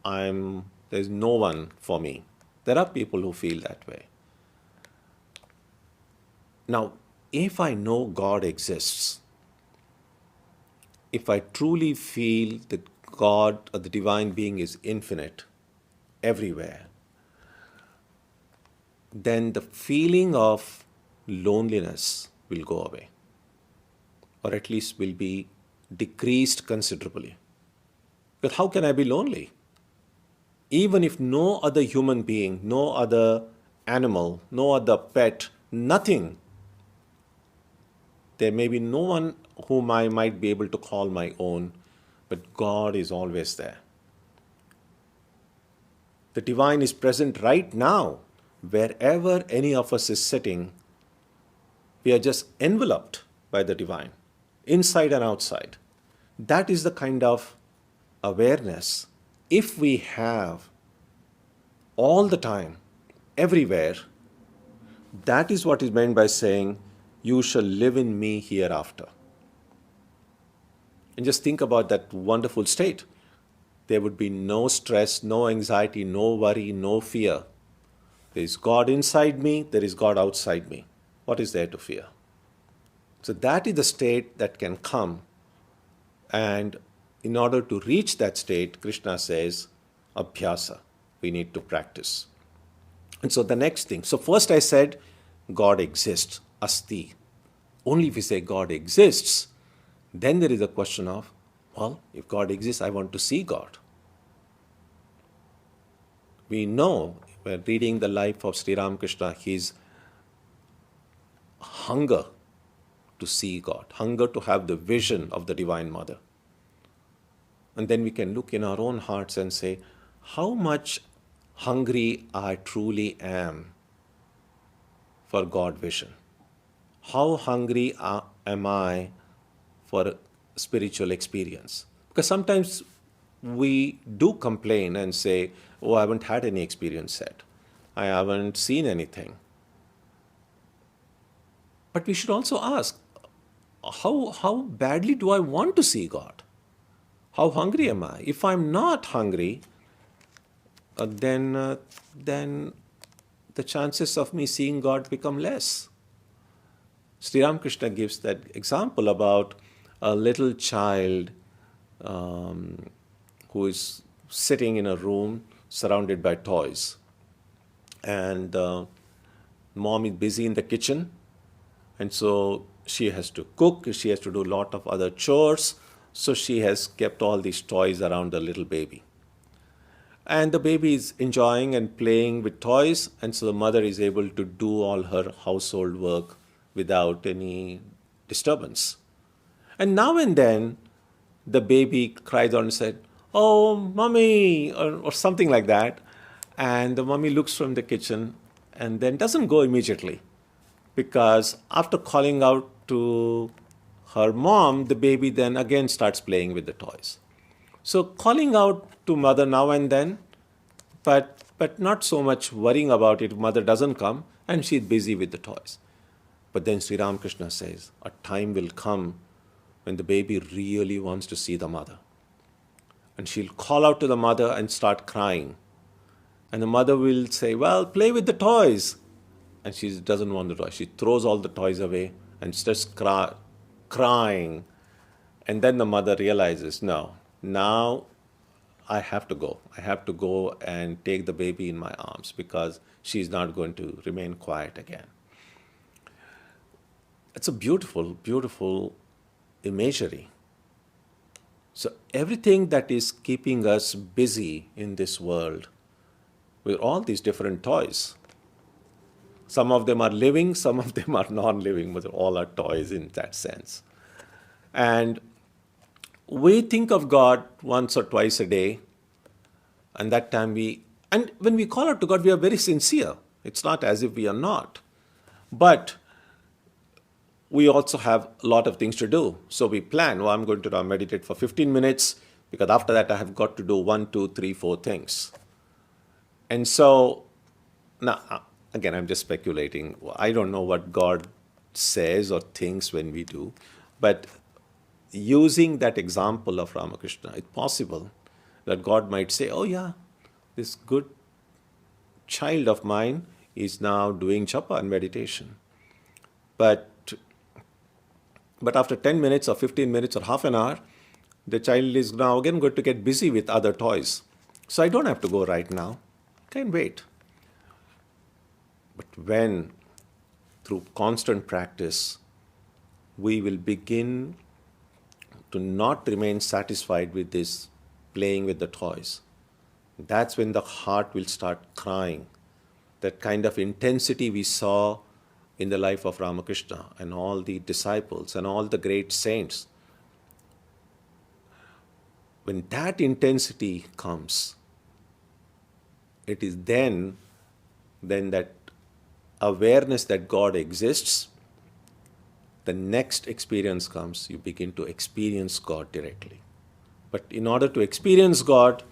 there's no one for me. There are people who feel that way. Now, if I know God exists, if I truly feel that God or the divine being is infinite, everywhere, then the feeling of loneliness will go away, or at least will be decreased considerably. But how can I be lonely? Even if no other human being, no other animal, no other pet, nothing, there may be no one whom I might be able to call my own, but God is always there. The divine is present right now. Wherever any of us is sitting, we are just enveloped by the divine, inside and outside. That is the kind of awareness, if we have all the time, everywhere, that is what is meant by saying, you shall live in me hereafter. And just think about that wonderful state. There would be no stress, no anxiety, no worry, no fear. There is God inside me, there is God outside me. What is there to fear? So that is the state that can come. And in order to reach that state, Krishna says, abhyasa, we need to practice. And so the next thing, so first I said, God exists, asti. Only if we say God exists, then there is a question of, well, if God exists, I want to see God. We know, when reading the life of Sri Ramakrishna, his hunger to see God, hunger to have the vision of the Divine Mother. And then we can look in our own hearts and say, how much hungry I truly am for God vision. How hungry am I for spiritual experience? Because sometimes we do complain and say, oh, I haven't had any experience yet. I haven't seen anything. But we should also ask, how badly do I want to see God? How hungry am I? If I'm not hungry, then the the chances of me seeing God become less. Sri Ramakrishna gives that example about a little child who is sitting in a room surrounded by toys. And mom is busy in the kitchen, and so she has to cook, she has to do a lot of other chores, so she has kept all these toys around the little baby. And the baby is enjoying and playing with toys, and so the mother is able to do all her household work without any disturbance. And now and then, the baby cries out and said, "Oh, mommy," or something like that. And the mommy looks from the kitchen and then doesn't go immediately, because after calling out to her mom, the baby then again starts playing with the toys. So calling out to mother now and then, but not so much worrying about it. Mother doesn't come and she's busy with the toys. But then Sri Ramakrishna says, a time will come when the baby really wants to see the mother. And she'll call out to the mother and start crying. And the mother will say, "Well, play with the toys." And she doesn't want the toys. She throws all the toys away and starts crying. And then the mother realizes, no, now I have to go. I have to go and take the baby in my arms, because she's not going to remain quiet again. It's a beautiful, beautiful imagery. So everything that is keeping us busy in this world, with all these different toys, some of them are living, some of them are non-living, but all are toys in that sense. And we think of God once or twice a day, and that time and when we call out to God, we are very sincere. It's not as if we are not. But we also have a lot of things to do. So we plan, I'm going to now meditate for 15 minutes, because after that I have got to do 1, 2, 3, 4 things. And so, now, again, I'm just speculating. I don't know what God says or thinks when we do, but using that example of Ramakrishna, it's possible that God might say, "Oh yeah, this good child of mine is now doing japa and meditation. But after 10 minutes or 15 minutes or half an hour, the child is now again going to get busy with other toys. So I don't have to go right now. I can wait." But when, through constant practice, we will begin to not remain satisfied with this playing with the toys, that's when the heart will start crying. That kind of intensity we saw in the life of Ramakrishna and all the disciples and all the great saints, when that intensity comes, it is then that awareness that God exists, the next experience comes. You begin to experience God directly. But in order to experience God,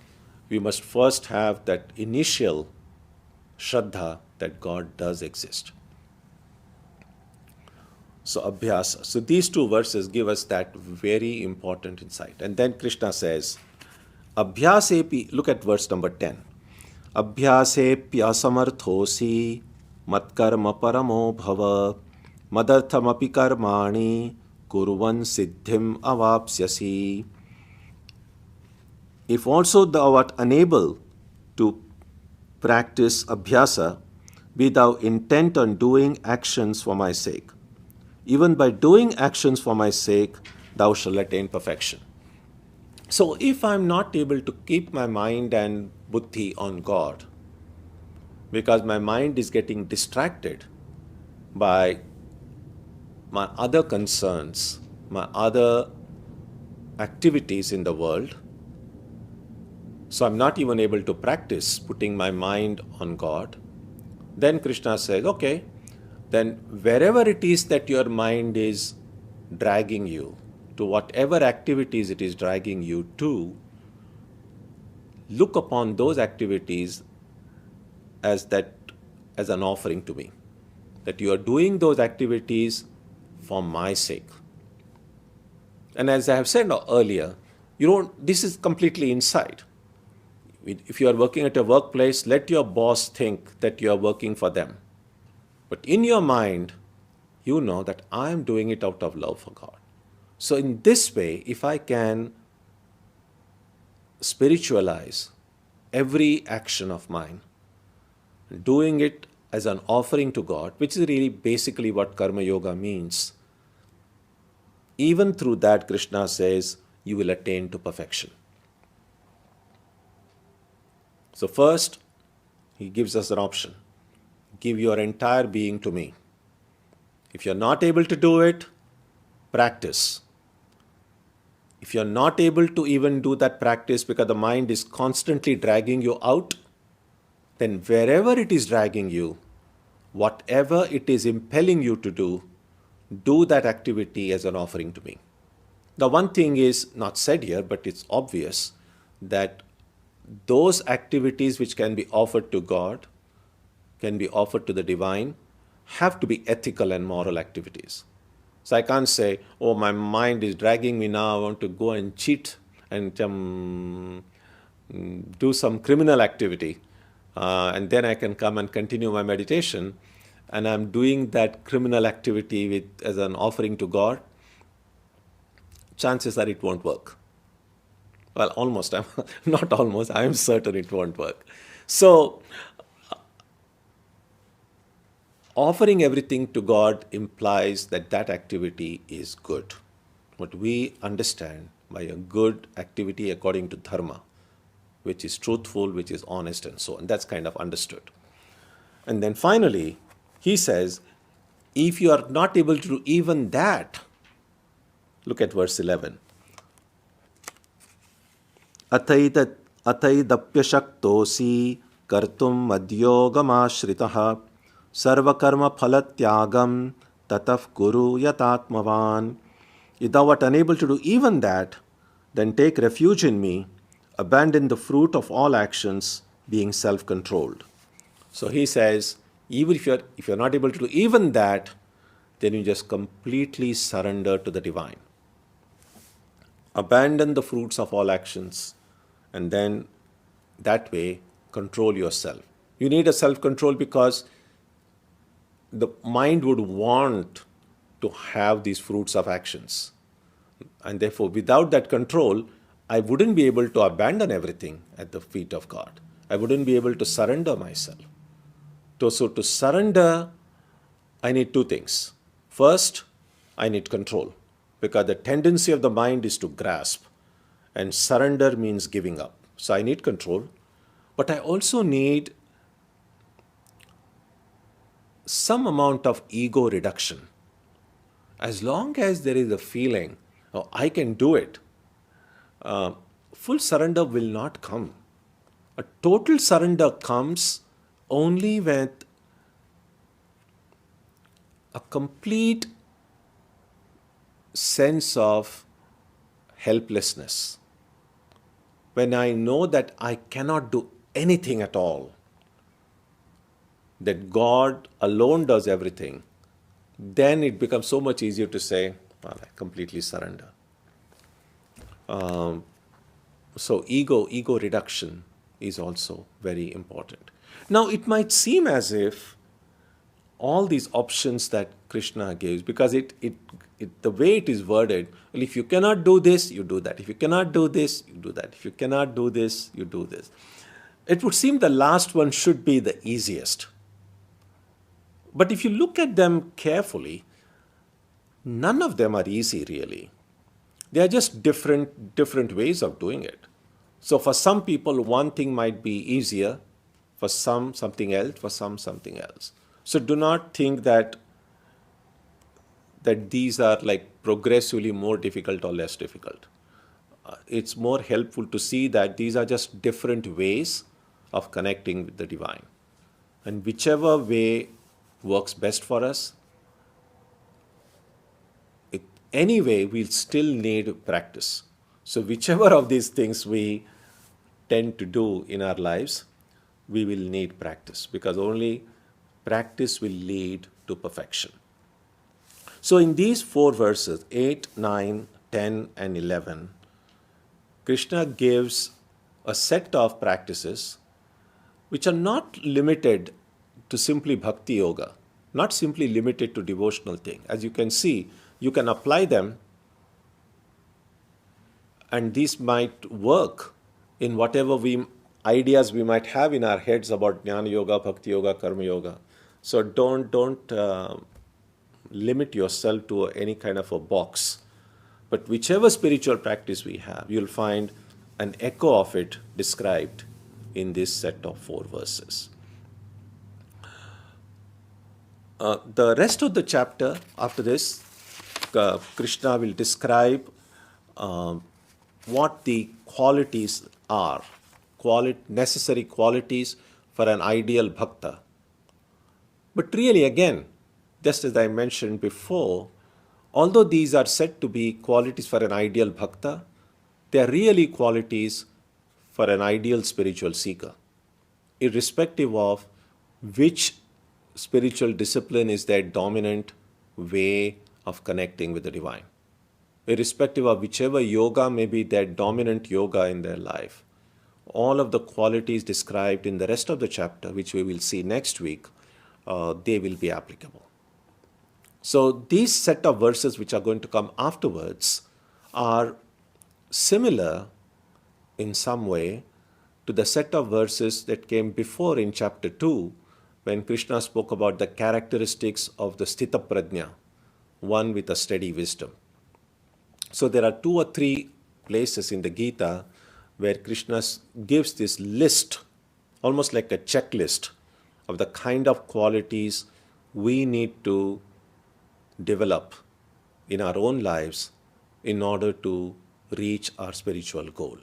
we must first have that initial Shraddha that God does exist. So abhyasa. So these two verses give us that very important insight. And then Krishna says, Abhyasepi, look at verse number 10. Abhyasepya samarthosi matkarma paramo bhava madarthamapi karmani kurvan siddhim avapsyasi. If also thou art unable to practice abhyasa, be thou intent on doing actions for my sake. Even by doing actions for my sake, thou shalt attain perfection. So if I'm not able to keep my mind and buddhi on God, because my mind is getting distracted by my other concerns, my other activities in the world, so I'm not even able to practice putting my mind on God, then Krishna says, okay, then wherever it is that your mind is dragging you, to whatever activities it is dragging you to, look upon those activities as an offering to me. That you are doing those activities for my sake. And as I have said earlier, this is completely inside. If you are working at a workplace, let your boss think that you are working for them. But in your mind, you know that I am doing it out of love for God. So in this way, if I can spiritualize every action of mine, doing it as an offering to God, which is really basically what Karma Yoga means, even through that, Krishna says, you will attain to perfection. So first, he gives us an option. Give your entire being to me. If you're not able to do it, practice. If you're not able to even do that practice because the mind is constantly dragging you out, then wherever it is dragging you, whatever it is impelling you to do that activity as an offering to me. The one thing is not said here, but it's obvious that those activities which can be offered to God, can be offered to the divine, have to be ethical and moral activities. So I can't say, oh, my mind is dragging me now, I want to go and cheat and do some criminal activity. And then I can come and continue my meditation. And I'm doing that criminal activity as an offering to God. Chances are it won't work. Well, almost. Not almost. I am certain it won't work. So, offering everything to God implies that that activity is good. What we understand by a good activity according to dharma, which is truthful, which is honest, and so on. That's kind of understood. And then finally, he says, if you are not able to do even that, look at verse 11. Ataidapya shaktosi kartum madyogamashritah sarvakarma phalatyagam tataf guru yatatmavan. If thou art unable to do even that, then take refuge in me, abandon the fruit of all actions, being self-controlled. So he says, even if you're not able to do even that, then you just completely surrender to the divine. Abandon the fruits of all actions, and then that way control yourself. You need a self-control because the mind would want to have these fruits of actions. And therefore, without that control, I wouldn't be able to abandon everything at the feet of God. I wouldn't be able to surrender myself. So to surrender, I need two things. First, I need control, because the tendency of the mind is to grasp, and surrender means giving up. So I need control, but I also need some amount of ego reduction. As long as there is a feeling, oh, I can do it, full surrender will not come. A total surrender comes only with a complete sense of helplessness. When I know that I cannot do anything at all, that God alone does everything, then it becomes so much easier to say, well, I completely surrender. So ego reduction is also very important. Now, it might seem as if all these options that Krishna gives, because the way it is worded, well, if you cannot do this, you do that. If you cannot do this, you do that. If you cannot do this, you do this. It would seem the last one should be the easiest. But if you look at them carefully, none of them are easy really. They are just different ways of doing it. So for some people, one thing might be easier, for some something else, for some something else. So do not think that these are like progressively more difficult or less difficult. It's more helpful to see that these are just different ways of connecting with the divine. And whichever way works best for us, anyway, we'll still need practice. So whichever of these things we tend to do in our lives, we will need practice, because only practice will lead to perfection. So in these 4 verses, 8, 9, 10, and 11, Krishna gives a set of practices which are not limited to simply bhakti yoga, not simply limited to devotional thing. As you can see, you can apply them, and these might work in whatever ideas we might have in our heads about jnana yoga, bhakti yoga, karma yoga. So don't limit yourself to any kind of a box. But whichever spiritual practice we have, you'll find an echo of it described in this set of 4 verses. The rest of the chapter after this, Krishna will describe what the qualities are, necessary qualities for an ideal bhakta. But really, again, just as I mentioned before, although these are said to be qualities for an ideal bhakta, they are really qualities for an ideal spiritual seeker, irrespective of which spiritual discipline is their dominant way of connecting with the divine. Irrespective of whichever yoga may be their dominant yoga in their life, all of the qualities described in the rest of the chapter, which we will see next week, they will be applicable. So these set of verses which are going to come afterwards are similar in some way to the set of verses that came before in chapter 2, when Krishna spoke about the characteristics of the sthita prajna, one with a steady wisdom. So there are 2 or 3 places in the Gita where Krishna gives this list, almost like a checklist, of the kind of qualities we need to develop in our own lives in order to reach our spiritual goal.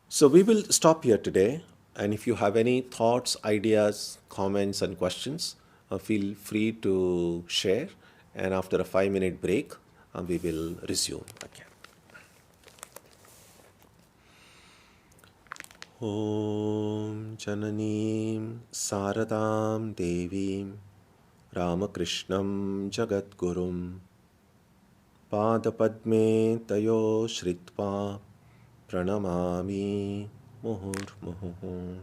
So we will stop here today, and if you have any thoughts, ideas, comments and questions, feel free to share, and after a 5-minute break, we will resume again. Om Jananim Saradam Devim Ramakrishnam Jagadgurum Padapadme Tayo Shritva Pranamami Muhurmuhu.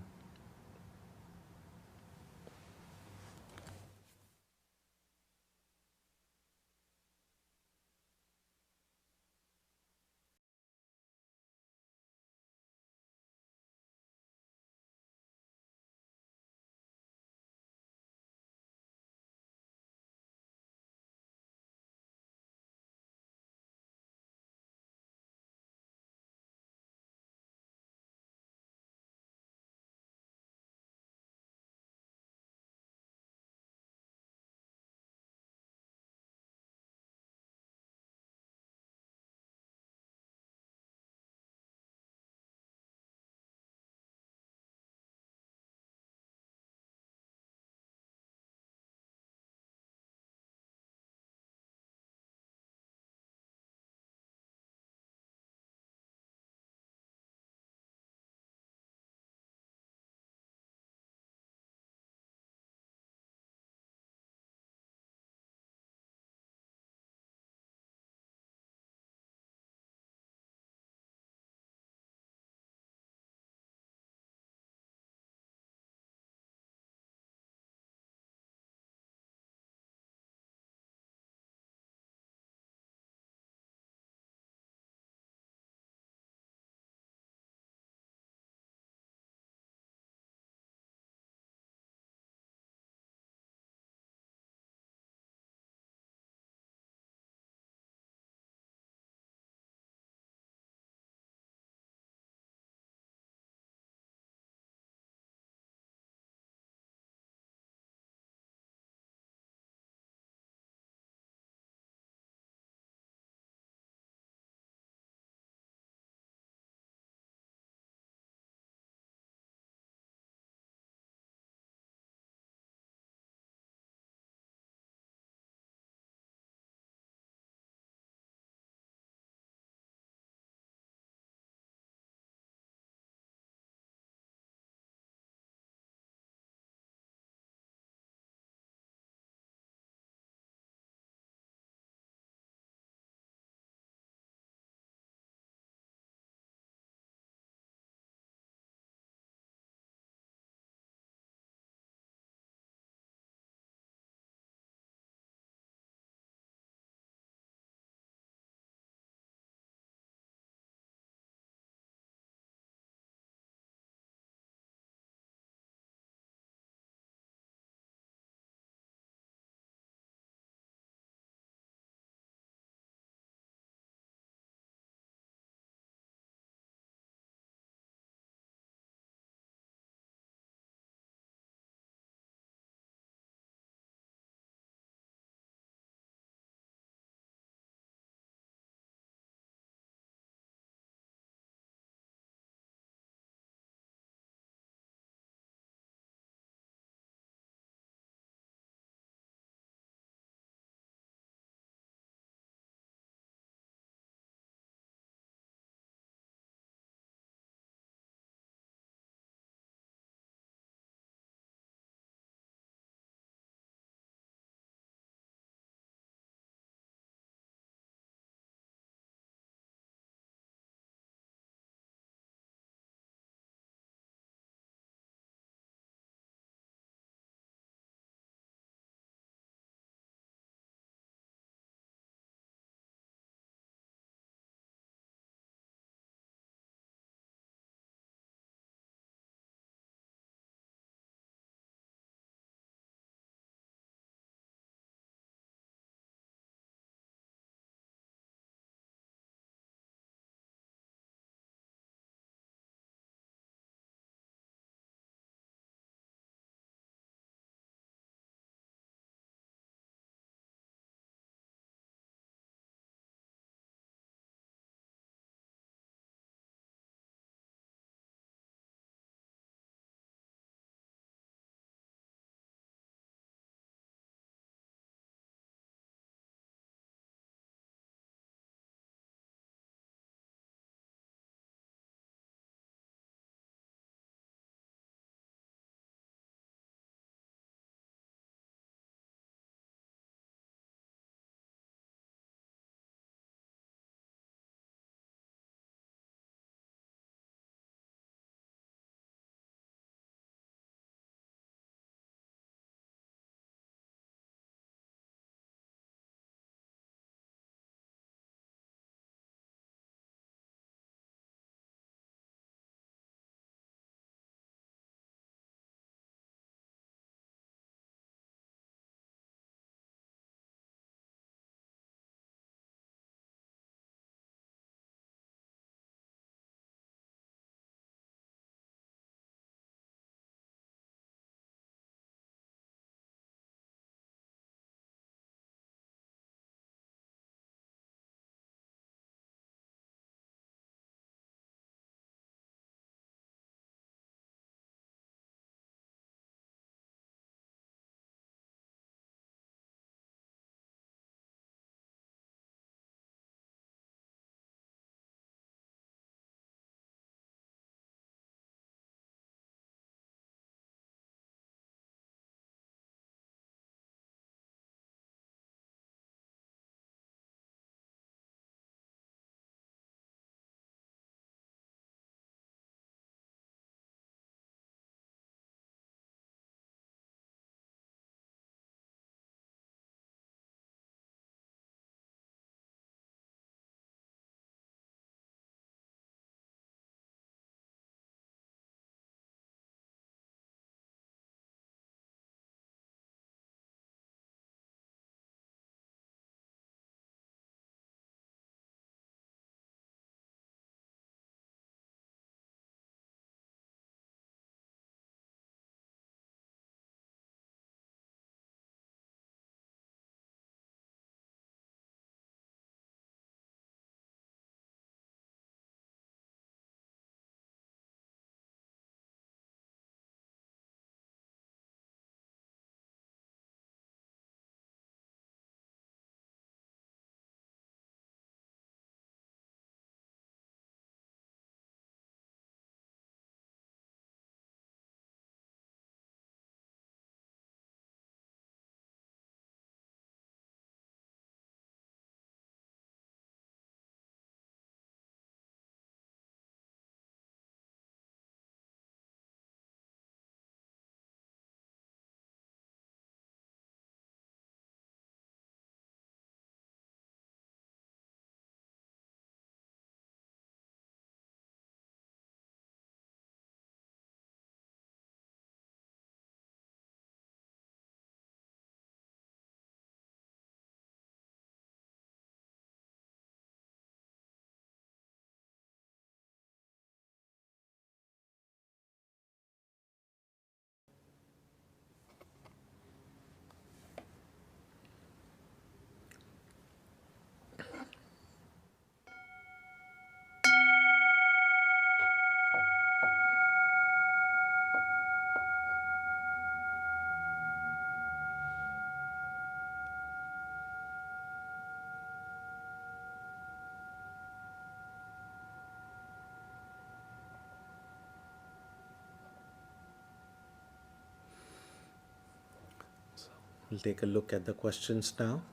We'll take a look at the questions now.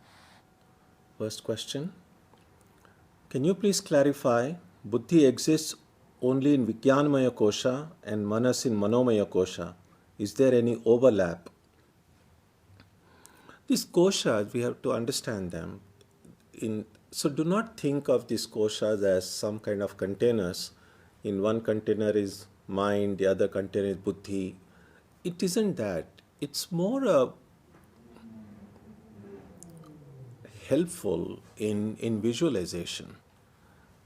First question. Can you please clarify, Buddhi exists only in Vijnanamaya Kosha and Manas in Manomaya Kosha? Is there any overlap? These koshas, we have to understand them. So do not think of these koshas as some kind of containers. In one container is mind, the other container is buddhi. It isn't that. It's more helpful in visualization.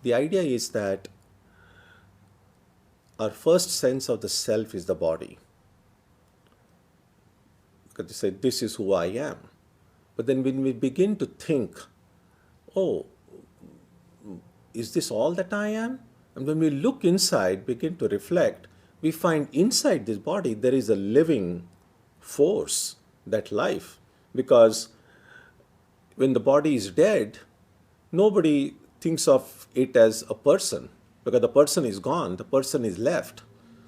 The idea is that our first sense of the self is the body. Because they say, this is who I am. But then when we begin to think, oh, is this all that I am? And when we look inside, begin to reflect, we find inside this body there is a living force, that life. Because when the body is dead, nobody thinks of it as a person, because the person is gone, the person is left.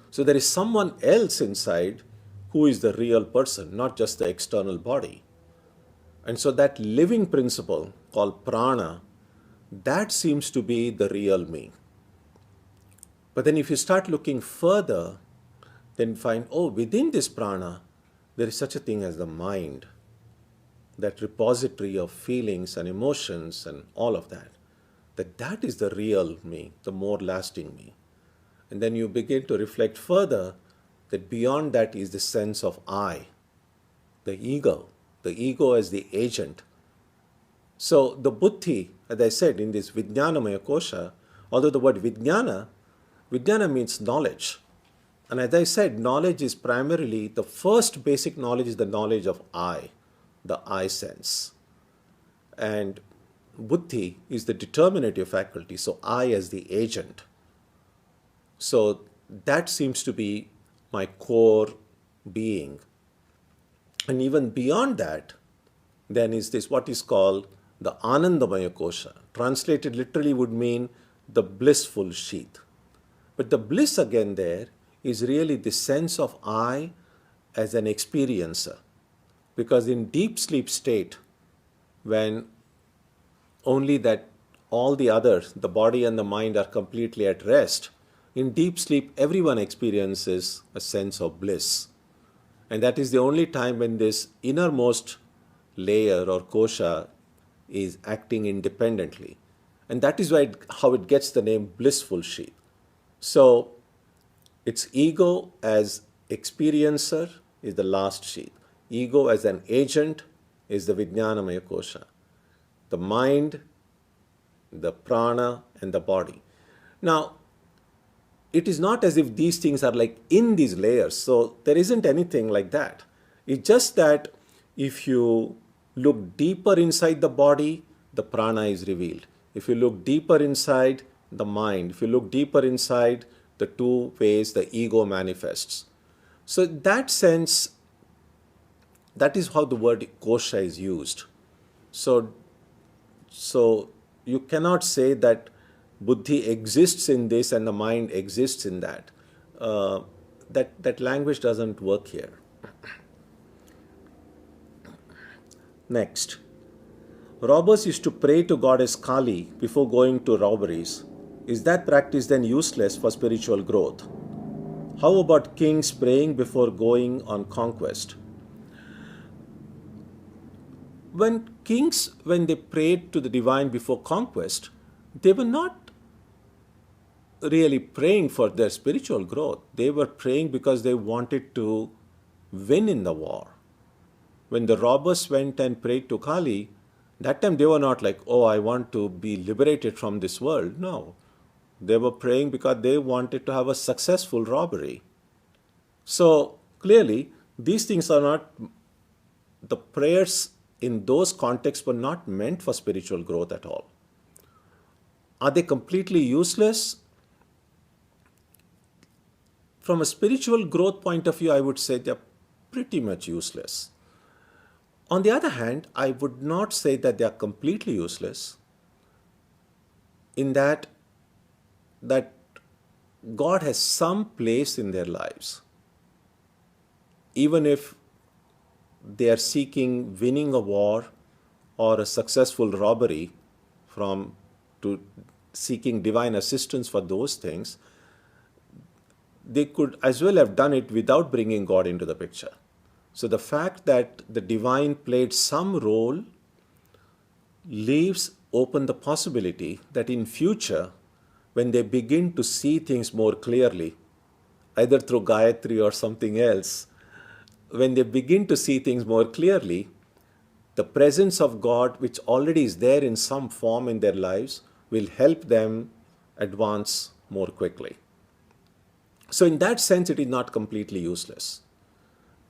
So there is someone else inside who is the real person, not just the external body. And so that living principle called prana, that seems to be the real me. But then if you start looking further, then you find, oh, within this prana, there is such a thing as the mind, that repository of feelings and emotions and all of that. That is the real me, the more lasting me. And then you begin to reflect further that beyond that is the sense of I, the ego as the agent. So the buddhi, as I said, in this Vijnanamaya Kosha, although the word Vijnana means knowledge. And as I said, knowledge is primarily, the first basic knowledge is the knowledge of I, the I sense. And buddhi is the determinative faculty, so I as the agent. So that seems to be my core being. And even beyond that, then is this what is called the Anandamaya Kosha. Translated literally would mean the blissful sheath. But the bliss again there is really the sense of I as an experiencer. Because in deep sleep state, when only that all the others, the body and the mind, are completely at rest, in deep sleep everyone experiences a sense of bliss. And that is the only time when this innermost layer or kosha is acting independently. And that is why how it gets the name blissful sheath. So its ego as experiencer is the last sheath. Ego as an agent is the Vijnanamaya Kosha. The mind, the prana, and the body. Now, it is not as if these things are like in these layers. So there isn't anything like that. It's just that if you look deeper inside the body, the prana is revealed. If you look deeper inside the mind, if you look deeper inside the two ways the ego manifests. So in that sense, that is how the word kosha is used. So you cannot say that buddhi exists in this and the mind exists in that. That language doesn't work here. Next. Robbers used to pray to goddess Kali before going to robberies. Is that practice then useless for spiritual growth? How about kings praying before going on conquest? When they prayed to the divine before conquest, they were not really praying for their spiritual growth. They were praying because they wanted to win in the war. When the robbers went and prayed to Kali, that time they were not like, oh, I want to be liberated from this world. No. They were praying because they wanted to have a successful robbery. So clearly, these things are not, the prayers in those contexts were not meant for spiritual growth at all. Are they completely useless? From a spiritual growth point of view, I would say they're pretty much useless. On the other hand, I would not say that they are completely useless, in that God has some place in their lives. Even if they are seeking winning a war or a successful robbery to seeking divine assistance for those things, they could as well have done it without bringing God into the picture. So the fact that the divine played some role leaves open the possibility that in future, when they begin to see things more clearly, either through Gayatri or something else, when they begin to see things more clearly, the presence of God, which already is there in some form in their lives, will help them advance more quickly. So in that sense, it is not completely useless.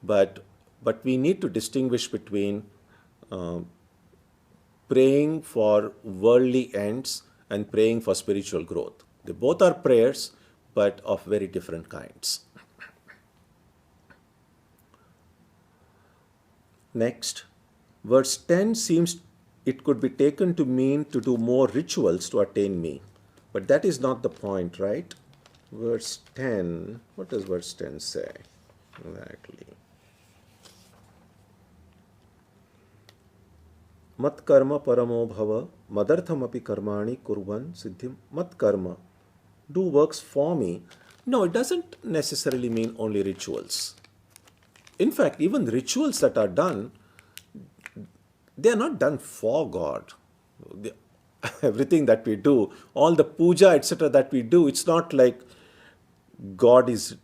But we need to distinguish between praying for worldly ends and praying for spiritual growth. They both are prayers, but of very different kinds. Next, verse 10 seems it could be taken to mean to do more rituals to attain me. But that is not the point, right? Verse 10, what does verse 10 say exactly? Mat karma paramo bhava madartham api karmani kurvan siddhim. Mat karma, do works for me. No, it doesn't necessarily mean only rituals. In fact, even rituals that are done, they are not done for God. Everything that we do, all the puja, etc. that we do, it's not like God is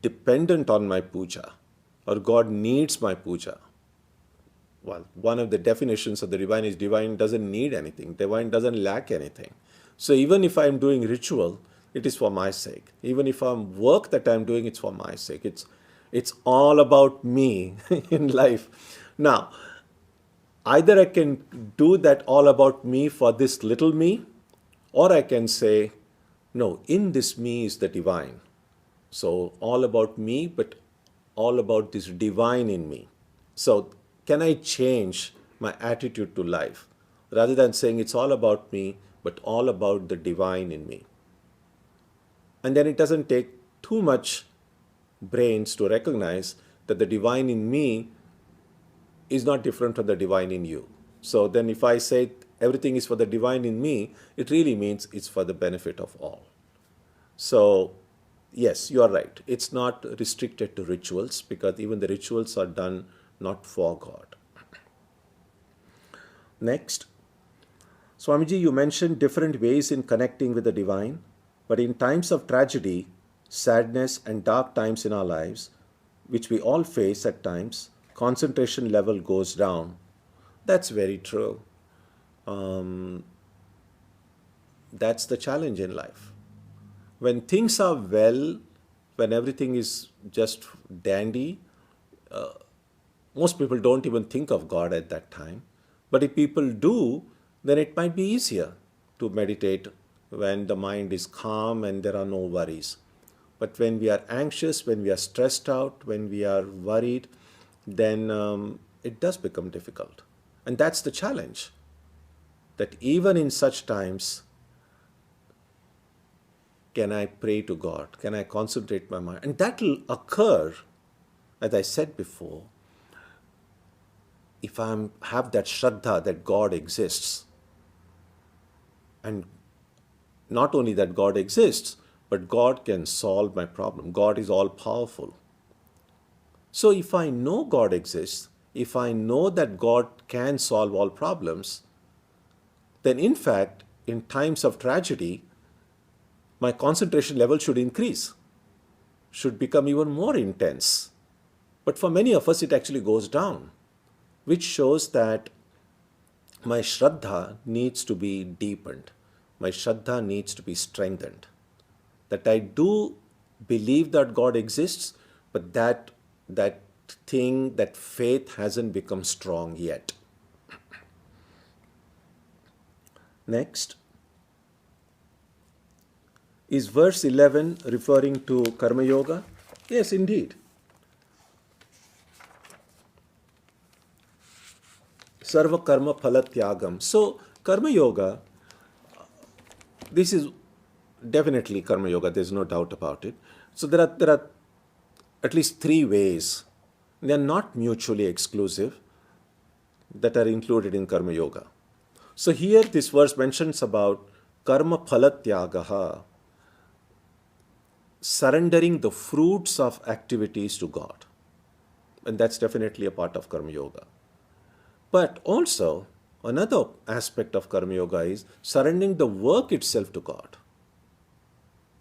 dependent on my puja or God needs my puja. Well, one of the definitions of the divine is divine doesn't need anything. Divine doesn't lack anything. So even if I'm doing ritual, it is for my sake. Even if I'm work that I'm doing, it's for my sake. It's all about me in life. Now, either I can do that all about me for this little me, or I can say, no, in this me is the divine. So all about me, but all about this divine in me. So can I change my attitude to life rather than saying it's all about me, but all about the divine in me? And then it doesn't take too much brains to recognize that the divine in me is not different from the divine in you. So then if I say everything is for the divine in me, it really means it's for the benefit of all. So yes, you are right. It's not restricted to rituals because even the rituals are done not for God. Next, Swamiji, you mentioned different ways in connecting with the divine, but in times of tragedy, sadness, and dark times in our lives, which we all face at times, concentration level goes down. That's very true. That's the challenge in life. When things are well, when everything is just dandy, most people don't even think of God at that time. But if people do, then it might be easier to meditate when the mind is calm and there are no worries. But when we are anxious, when we are stressed out, when we are worried, then it does become difficult. And that's the challenge, that even in such times, can I pray to God? Can I concentrate my mind? And that will occur, as I said before, if I have that Shraddha that God exists. And not only that God exists, but God can solve my problem. God is all powerful. So if I know God exists, if I know that God can solve all problems, then in fact, in times of tragedy, my concentration level should increase, should become even more intense. But for many of us, it actually goes down, which shows that my Shraddha needs to be deepened. My Shraddha needs to be strengthened. That I do believe that God exists, but that thing, that faith hasn't become strong yet. Next, is verse 11 referring to Karma Yoga? Yes, indeed. Sarva Karma Phala Tyagam. So, Karma Yoga, this is definitely Karma Yoga, there's no doubt about it. So, there are at least three ways They are not mutually exclusive, that are included in Karma Yoga. So here this verse mentions about Karma Phala Tyagaha, surrendering the fruits of activities to God. And that's definitely a part of Karma Yoga. But also, another aspect of Karma Yoga is surrendering the work itself to God.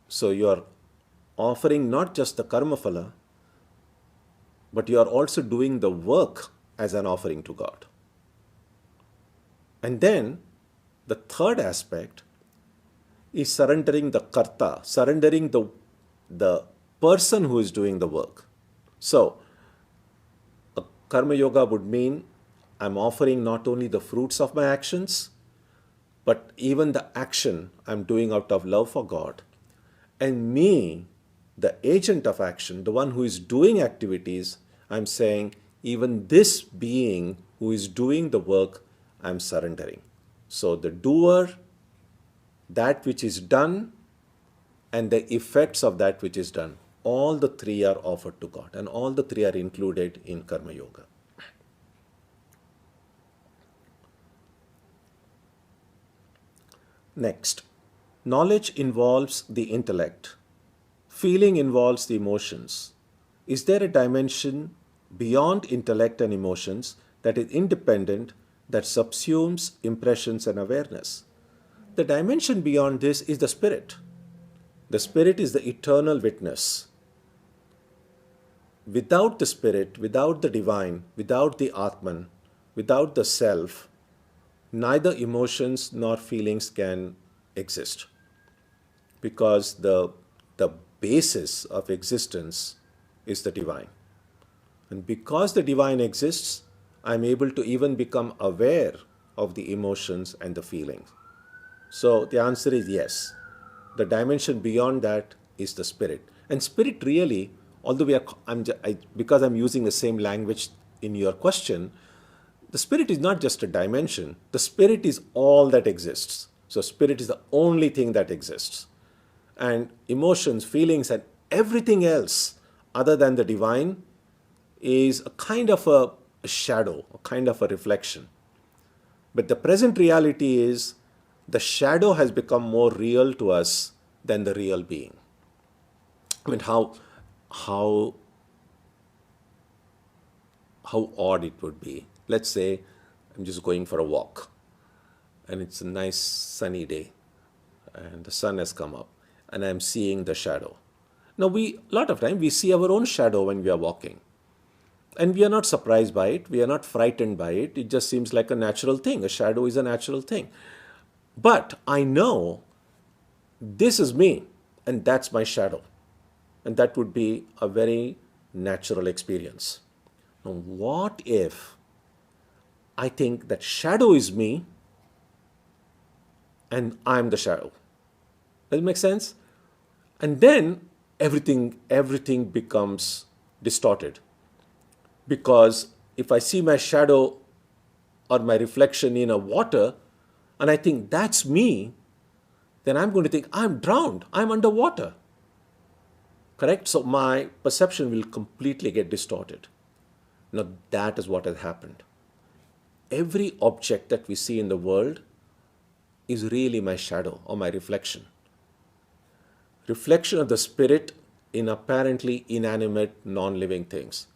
So you are offering not just the Karma Phala, but you are also doing the work as an offering to God. And then the third aspect is surrendering the karta, surrendering the person who is doing the work. So, a Karma Yoga would mean I'm offering not only the fruits of my actions, but even the action I'm doing out of love for God. And me, the agent of action, the one who is doing activities, I'm saying, even this being who is doing the work, I'm surrendering. So the doer, that which is done, and the effects of that which is done, all the three are offered to God, and all the three are included in Karma Yoga. Next, knowledge involves the intellect. Feeling involves the emotions. Is there a dimension beyond intellect and emotions that is independent, that subsumes impressions and awareness? The dimension beyond this is the spirit. The spirit is the eternal witness. Without the spirit, without the divine, without the Atman, without the self, neither emotions nor feelings can exist. Because the basis of existence is the divine. And because the divine exists, I'm able to even become aware of the emotions and the feelings. So the answer is yes. The dimension beyond that is the spirit. And spirit really, although because I'm using the same language in your question, the spirit is not just a dimension. The spirit is all that exists. So spirit is the only thing that exists. And emotions, feelings, and everything else other than the divine is a kind of a shadow, a kind of a reflection. But the present reality is the shadow has become more real to us than the real being. I mean, how odd it would be. Let's say I'm just going for a walk and it's a nice sunny day and the sun has come up and I'm seeing the shadow. Now a lot of time we see our own shadow when we are walking. And we are not surprised by it. We are not frightened by it. It just seems like a natural thing. A shadow is a natural thing. But I know this is me and that's my shadow. And that would be a very natural experience. Now, what if I think that shadow is me and I'm the shadow? Does it make sense? And then everything becomes distorted. Because if I see my shadow or my reflection in a water and I think that's me, then I'm going to think I'm drowned, I'm underwater. Correct? So my perception will completely get distorted. Now that is what has happened. Every object that we see in the world is really my shadow or my reflection. Reflection of the spirit in apparently inanimate, non-living things.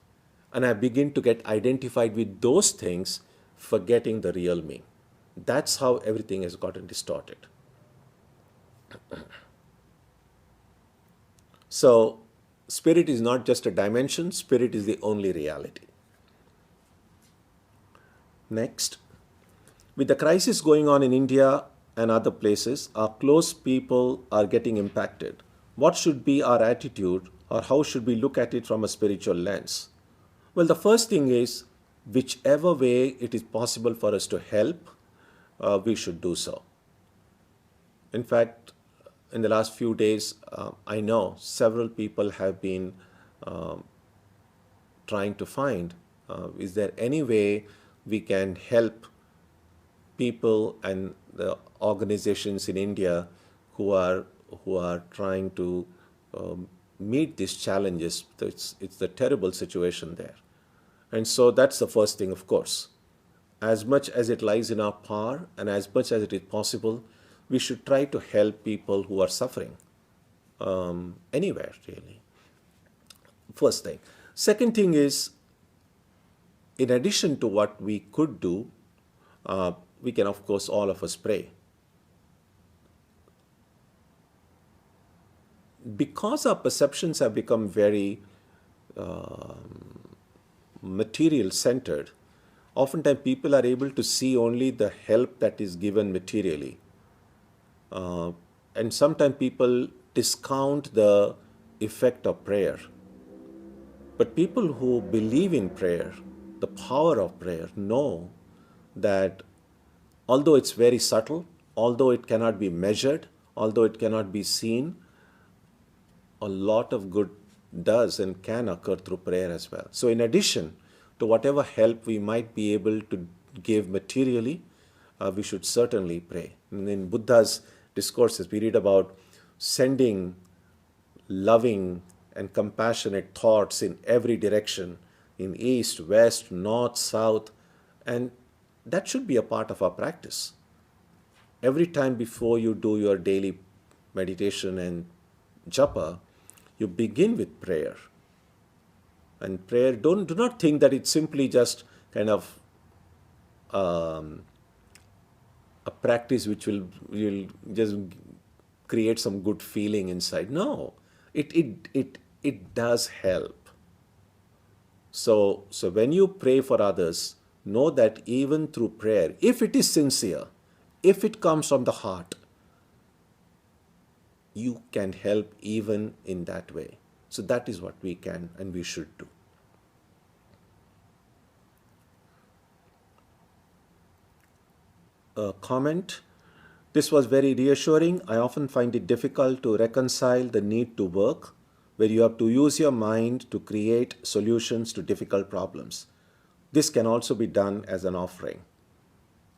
And I begin to get identified with those things, forgetting the real me. That's how everything has gotten distorted. So, spirit is not just a dimension, spirit is the only reality. Next, with the crisis going on in India and other places, our close people are getting impacted. What should be our attitude, or how should we look at it from a spiritual lens? Well, the first thing is, whichever way it is possible for us to help, we should do so. In fact, in the last few days, I know several people have been trying to find, is there any way we can help people and the organizations in India who are trying to meet these challenges. It's the terrible situation there. And so that's the first thing, of course. As much as it lies in our power and as much as it is possible, we should try to help people who are suffering anywhere, really. First thing. Second thing is, in addition to what we could do, we can, of course, all of us pray. Because our perceptions have become very material centered, oftentimes people are able to see only the help that is given materially. And sometimes people discount the effect of prayer. But people who believe in prayer, the power of prayer, know that although it's very subtle, although it cannot be measured, although it cannot be seen, a lot of good does and can occur through prayer as well. So in addition to whatever help we might be able to give materially, we should certainly pray. In Buddha's discourses, we read about sending loving and compassionate thoughts in every direction, in east, west, north, south, and that should be a part of our practice. Every time before you do your daily meditation and japa, you begin with prayer. And prayer, do not think that it's simply just kind of a practice which will just create some good feeling inside. No, it does help. So when you pray for others, know that even through prayer, if it is sincere, if it comes from the heart, you can help even in that way. So that is what we can and we should do. A comment. This was very reassuring. I often find it difficult to reconcile the need to work, where you have to use your mind to create solutions to difficult problems. This can also be done as an offering.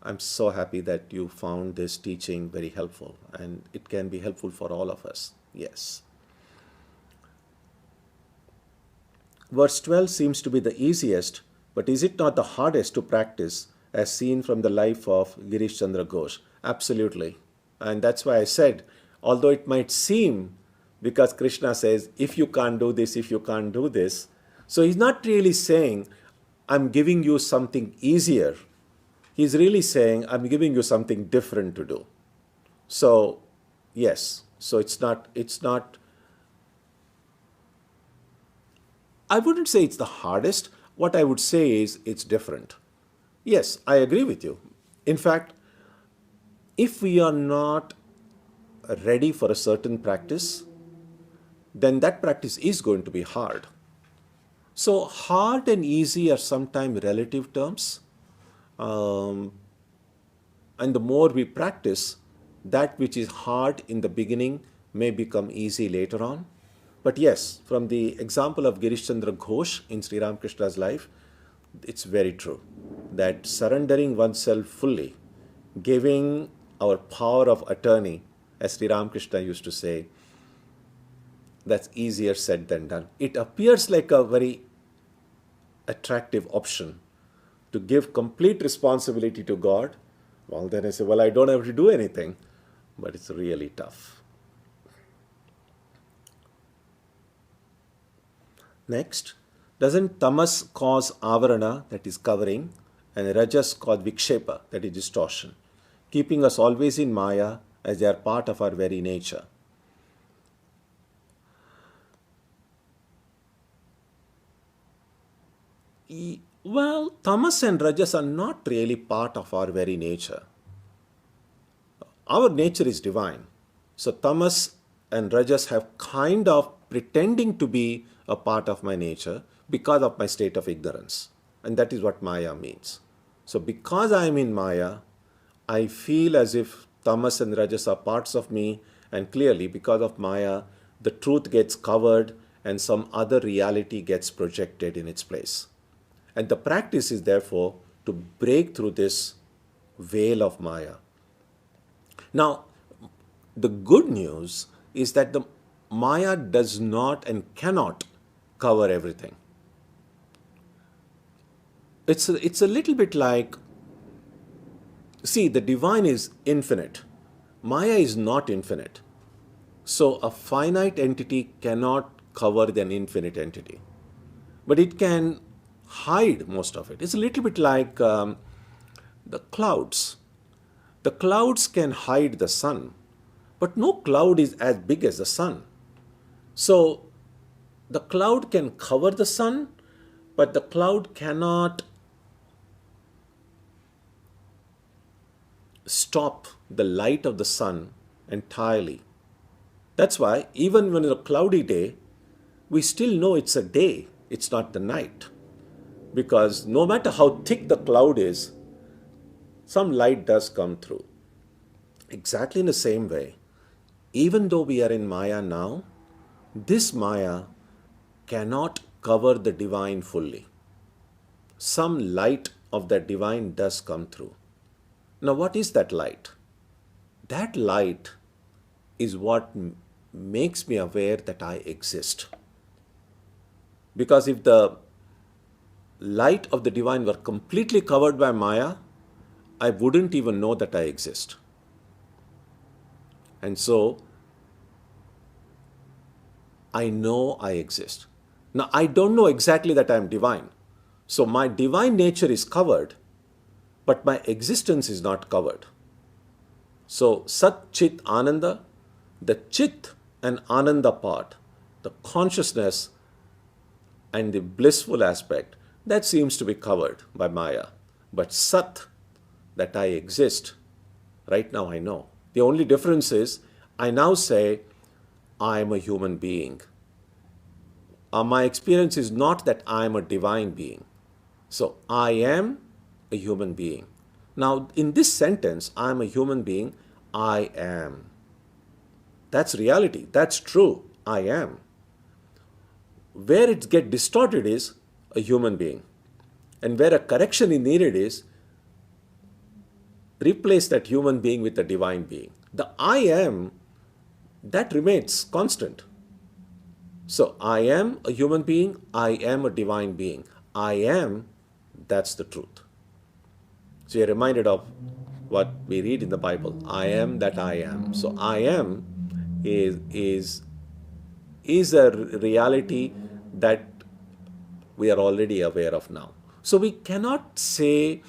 I'm so happy that you found this teaching very helpful, and it can be helpful for all of us. Yes. Verse 12 seems to be the easiest, but is it not the hardest to practice, as seen from the life of Girish Chandra Ghosh? Absolutely. And that's why I said, although it might seem, because Krishna says, if you can't do this, if you can't do this. So he's not really saying, I'm giving you something easier. He's really saying, I'm giving you something different to do. So, yes. So it's not, I wouldn't say it's the hardest. What I would say is it's different. Yes, I agree with you. In fact, if we are not ready for a certain practice, then that practice is going to be hard. So hard and easy are sometimes relative terms. And the more we practice, that which is hard in the beginning may become easy later on. But yes, from the example of Girish Chandra Ghosh in Sri Ramakrishna's life, it's very true that surrendering oneself fully, giving our power of attorney, as Sri Ramakrishna used to say, that's easier said than done. It appears like a very attractive option to give complete responsibility to God. Well, then I say, well, I don't have to do anything, but it's really tough. Next, doesn't tamas cause avarana, that is covering, and rajas cause vikshepa, that is distortion, keeping us always in maya as they are part of our very nature? Well, tamas and rajas are not really part of our very nature. Our nature is divine. So tamas and rajas have kind of pretending to be a part of my nature because of my state of ignorance. And that is what maya means. So because I am in maya, I feel as if tamas and rajas are parts of me, and clearly because of maya, the truth gets covered and some other reality gets projected in its place. And the practice is therefore to break through this veil of maya. Now, the good news is that the maya does not and cannot cover everything. It's a little bit like, see, the divine is infinite. Maya is not infinite. So a finite entity cannot cover an infinite entity. But it can hide most of it. It's a little bit like the clouds. The clouds can hide the sun, but no cloud is as big as the sun. So the cloud can cover the sun, but the cloud cannot stop the light of the sun entirely. That's why even when it's a cloudy day, we still know it's a day, it's not the night. Because no matter how thick the cloud is, some light does come through. Exactly in the same way, even though we are in Maya now, this Maya cannot cover the divine fully. Some light of that divine does come through. Now, what is that light? That light is what makes me aware that I exist. Because if the light of the divine were completely covered by Maya, I wouldn't even know that I exist. And so, I know I exist. Now, I don't know exactly that I am divine. So, my divine nature is covered, but my existence is not covered. So, Sat Chit Ananda, the Chit and Ananda part, the consciousness and the blissful aspect, that seems to be covered by Maya. But Sat, that I exist, right now I know. The only difference is, I now say, I am a human being. My experience is not that I am a divine being. So, I am a human being. Now, in this sentence, I am a human being, I am. That's reality. That's true. I am. Where it gets distorted is a human being. And where a correction is needed is replace that human being with a divine being. The I am, that remains constant. So, I am a human being, I am a divine being. I am, that's the truth. So, you're reminded of what we read in the Bible. I am that I am. So, I am is a reality that we are already aware of now. So, we cannot say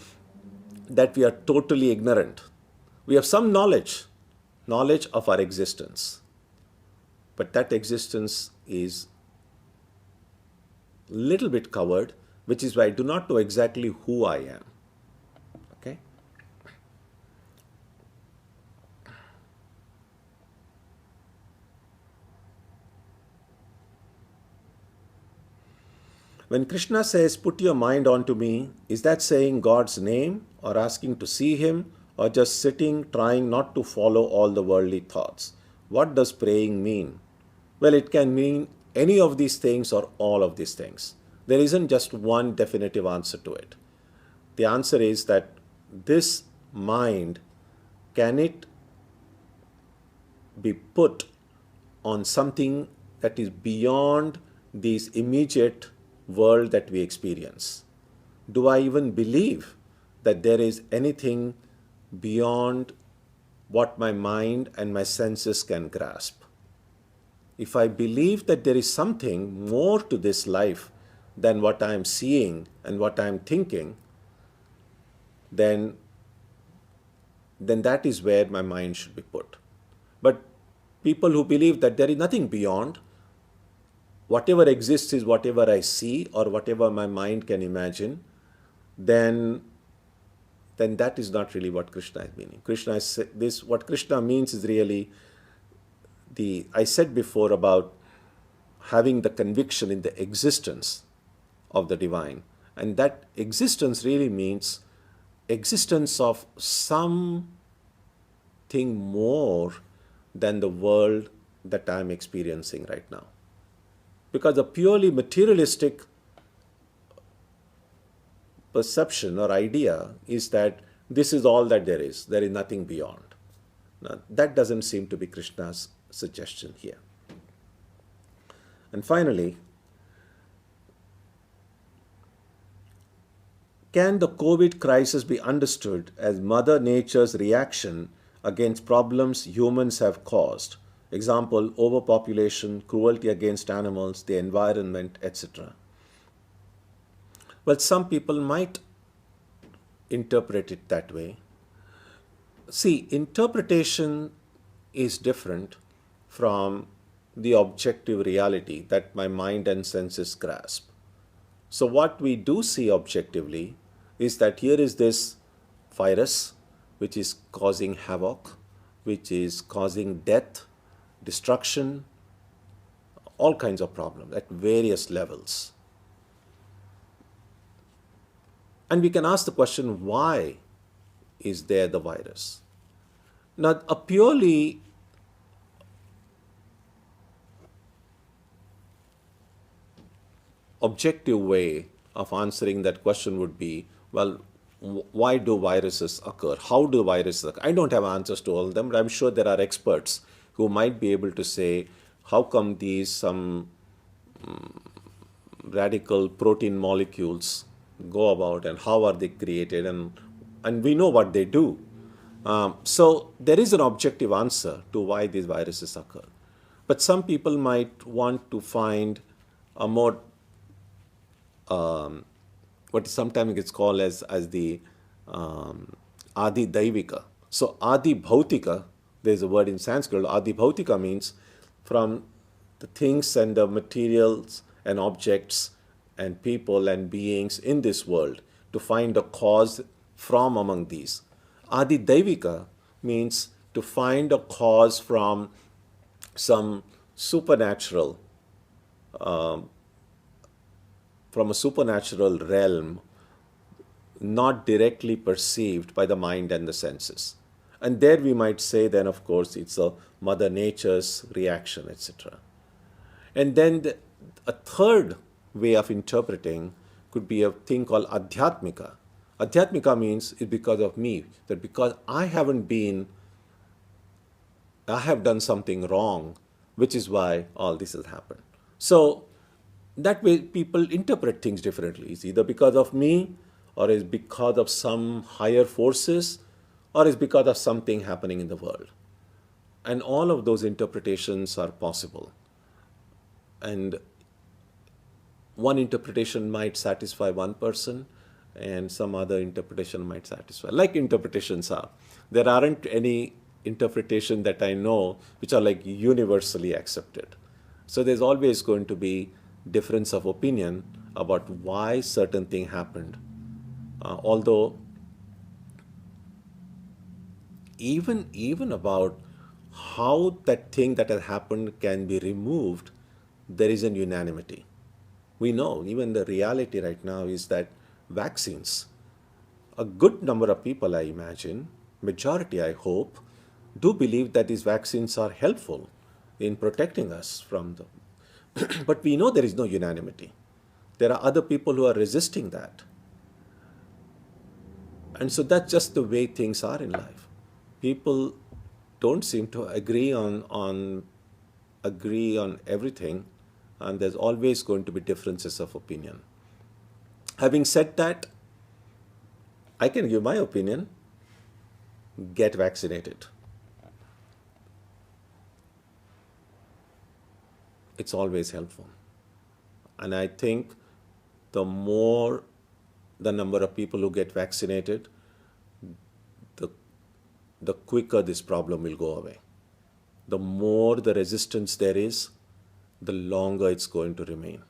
that we are totally ignorant. We have some knowledge of our existence. But that existence is a little bit covered, which is why I do not know exactly who I am. Okay? When Krishna says, put your mind onto me, is that saying God's name or asking to see Him or just sitting trying not to follow all the worldly thoughts? What does praying mean? Well, it can mean any of these things or all of these things. There isn't just one definitive answer to it. The answer is that this mind, can it be put on something that is beyond this immediate world that we experience? Do I even believe that there is anything beyond what my mind and my senses can grasp? If I believe that there is something more to this life than what I am seeing and what I am thinking, then that is where my mind should be put. But people who believe that there is nothing beyond, whatever exists is whatever I see or whatever my mind can imagine, then that is not really what Krishna is meaning. What Krishna means is really I said before about having the conviction in the existence of the divine. And that existence really means existence of something more than the world that I am experiencing right now. Because a purely materialistic perception or idea is that this is all that there is nothing beyond. Now, that doesn't seem to be Krishna's suggestion here. And finally, Can the COVID crisis be understood as Mother Nature's reaction against problems humans have caused? Example, overpopulation, cruelty against animals, the environment, etc. Well, some people might interpret it that way. See, interpretation is different from the objective reality that my mind and senses grasp. So what we do see objectively is that here is this virus which is causing havoc, which is causing death, destruction, all kinds of problems at various levels. And we can ask the question, why is there the virus? Now, a purely objective way of answering that question would be, well, why do viruses occur? How do viruses occur? I don't have answers to all of them, but I'm sure there are experts who might be able to say, how come these some radical protein molecules go about and how are they created, and we know what they do. So there is an objective answer to why these viruses occur. But some people might want to find a more what sometimes gets called as the Adi Daivika. So Adi Bhautika, there's a word in Sanskrit, Adi Bhautika means from the things and the materials and objects and people and beings in this world to find a cause from among these. Adi Daivika means to find a cause from some supernatural from a supernatural realm, not directly perceived by the mind and the senses. And there we might say then, of course, it's a Mother Nature's reaction, etc. And then a third way of interpreting could be a thing called Adhyatmika. Adhyatmika means it's because of me, that because I have done something wrong, which is why all this has happened. So that way people interpret things differently. It's either because of me, or it's because of some higher forces, or it's because of something happening in the world. And all of those interpretations are possible. And one interpretation might satisfy one person, and some other interpretation might satisfy. Like interpretations are. There aren't any interpretation that I know which are like universally accepted. So there's always going to be difference of opinion about why certain thing happened. Although even about how that thing that has happened can be removed, there is an unanimity. We know, even the reality right now is that vaccines, a good number of people, I imagine, majority I hope, do believe that these vaccines are helpful in protecting us from them. But we know there is no unanimity. There are other people who are resisting that. And so that's just the way things are in life. People don't seem to agree on everything, and there's always going to be differences of opinion. Having said that, I can give my opinion. Get vaccinated. It's always helpful. And I think the more the number of people who get vaccinated, the quicker this problem will go away. The more the resistance there is, the longer it's going to remain.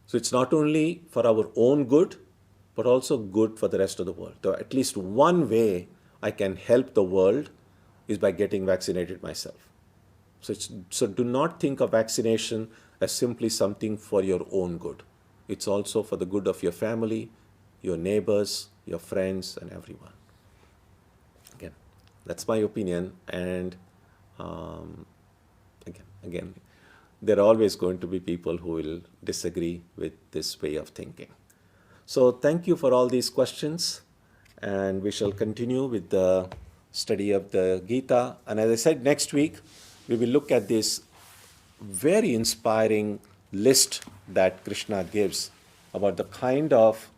So it's not only for our own good, but also good for the rest of the world. So at least one way I can help the world is by getting vaccinated myself. So do not think of vaccination as simply something for your own good. It's also for the good of your family, your neighbors, your friends, and everyone. Again, that's my opinion. And again, there are always going to be people who will disagree with this way of thinking. So thank you for all these questions, and we shall continue with the study of the Gita. And as I said, next week, we will look at this very inspiring list that Krishna gives about the kind of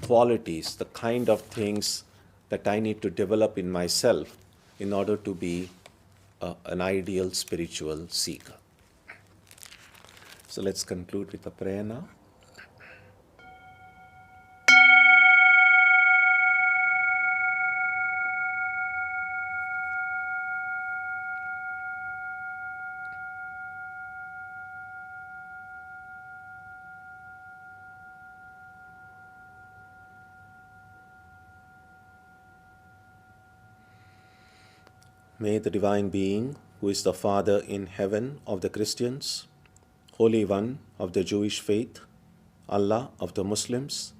qualities, the kind of things that I need to develop in myself in order to be an ideal spiritual seeker. So let's conclude with a prayer now. May the Divine Being, who is the Father in heaven of the Christians, Holy One of the Jewish faith, Allah of the Muslims,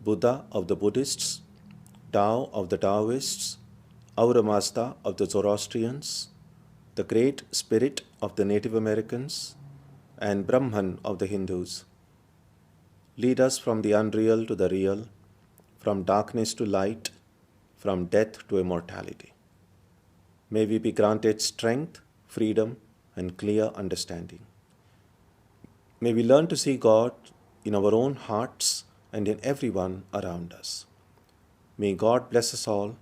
Buddha of the Buddhists, Tao of the Taoists, Ahura Mazda of the Zoroastrians, the Great Spirit of the Native Americans, and Brahman of the Hindus, lead us from the unreal to the real, from darkness to light, from death to immortality. May we be granted strength, freedom, and clear understanding. May we learn to see God in our own hearts and in everyone around us. May God bless us all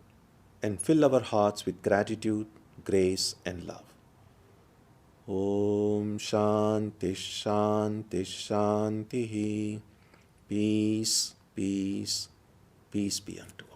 and fill our hearts with gratitude, grace, and love. Om Shanti Shanti Shanti. Peace, peace, peace be unto us.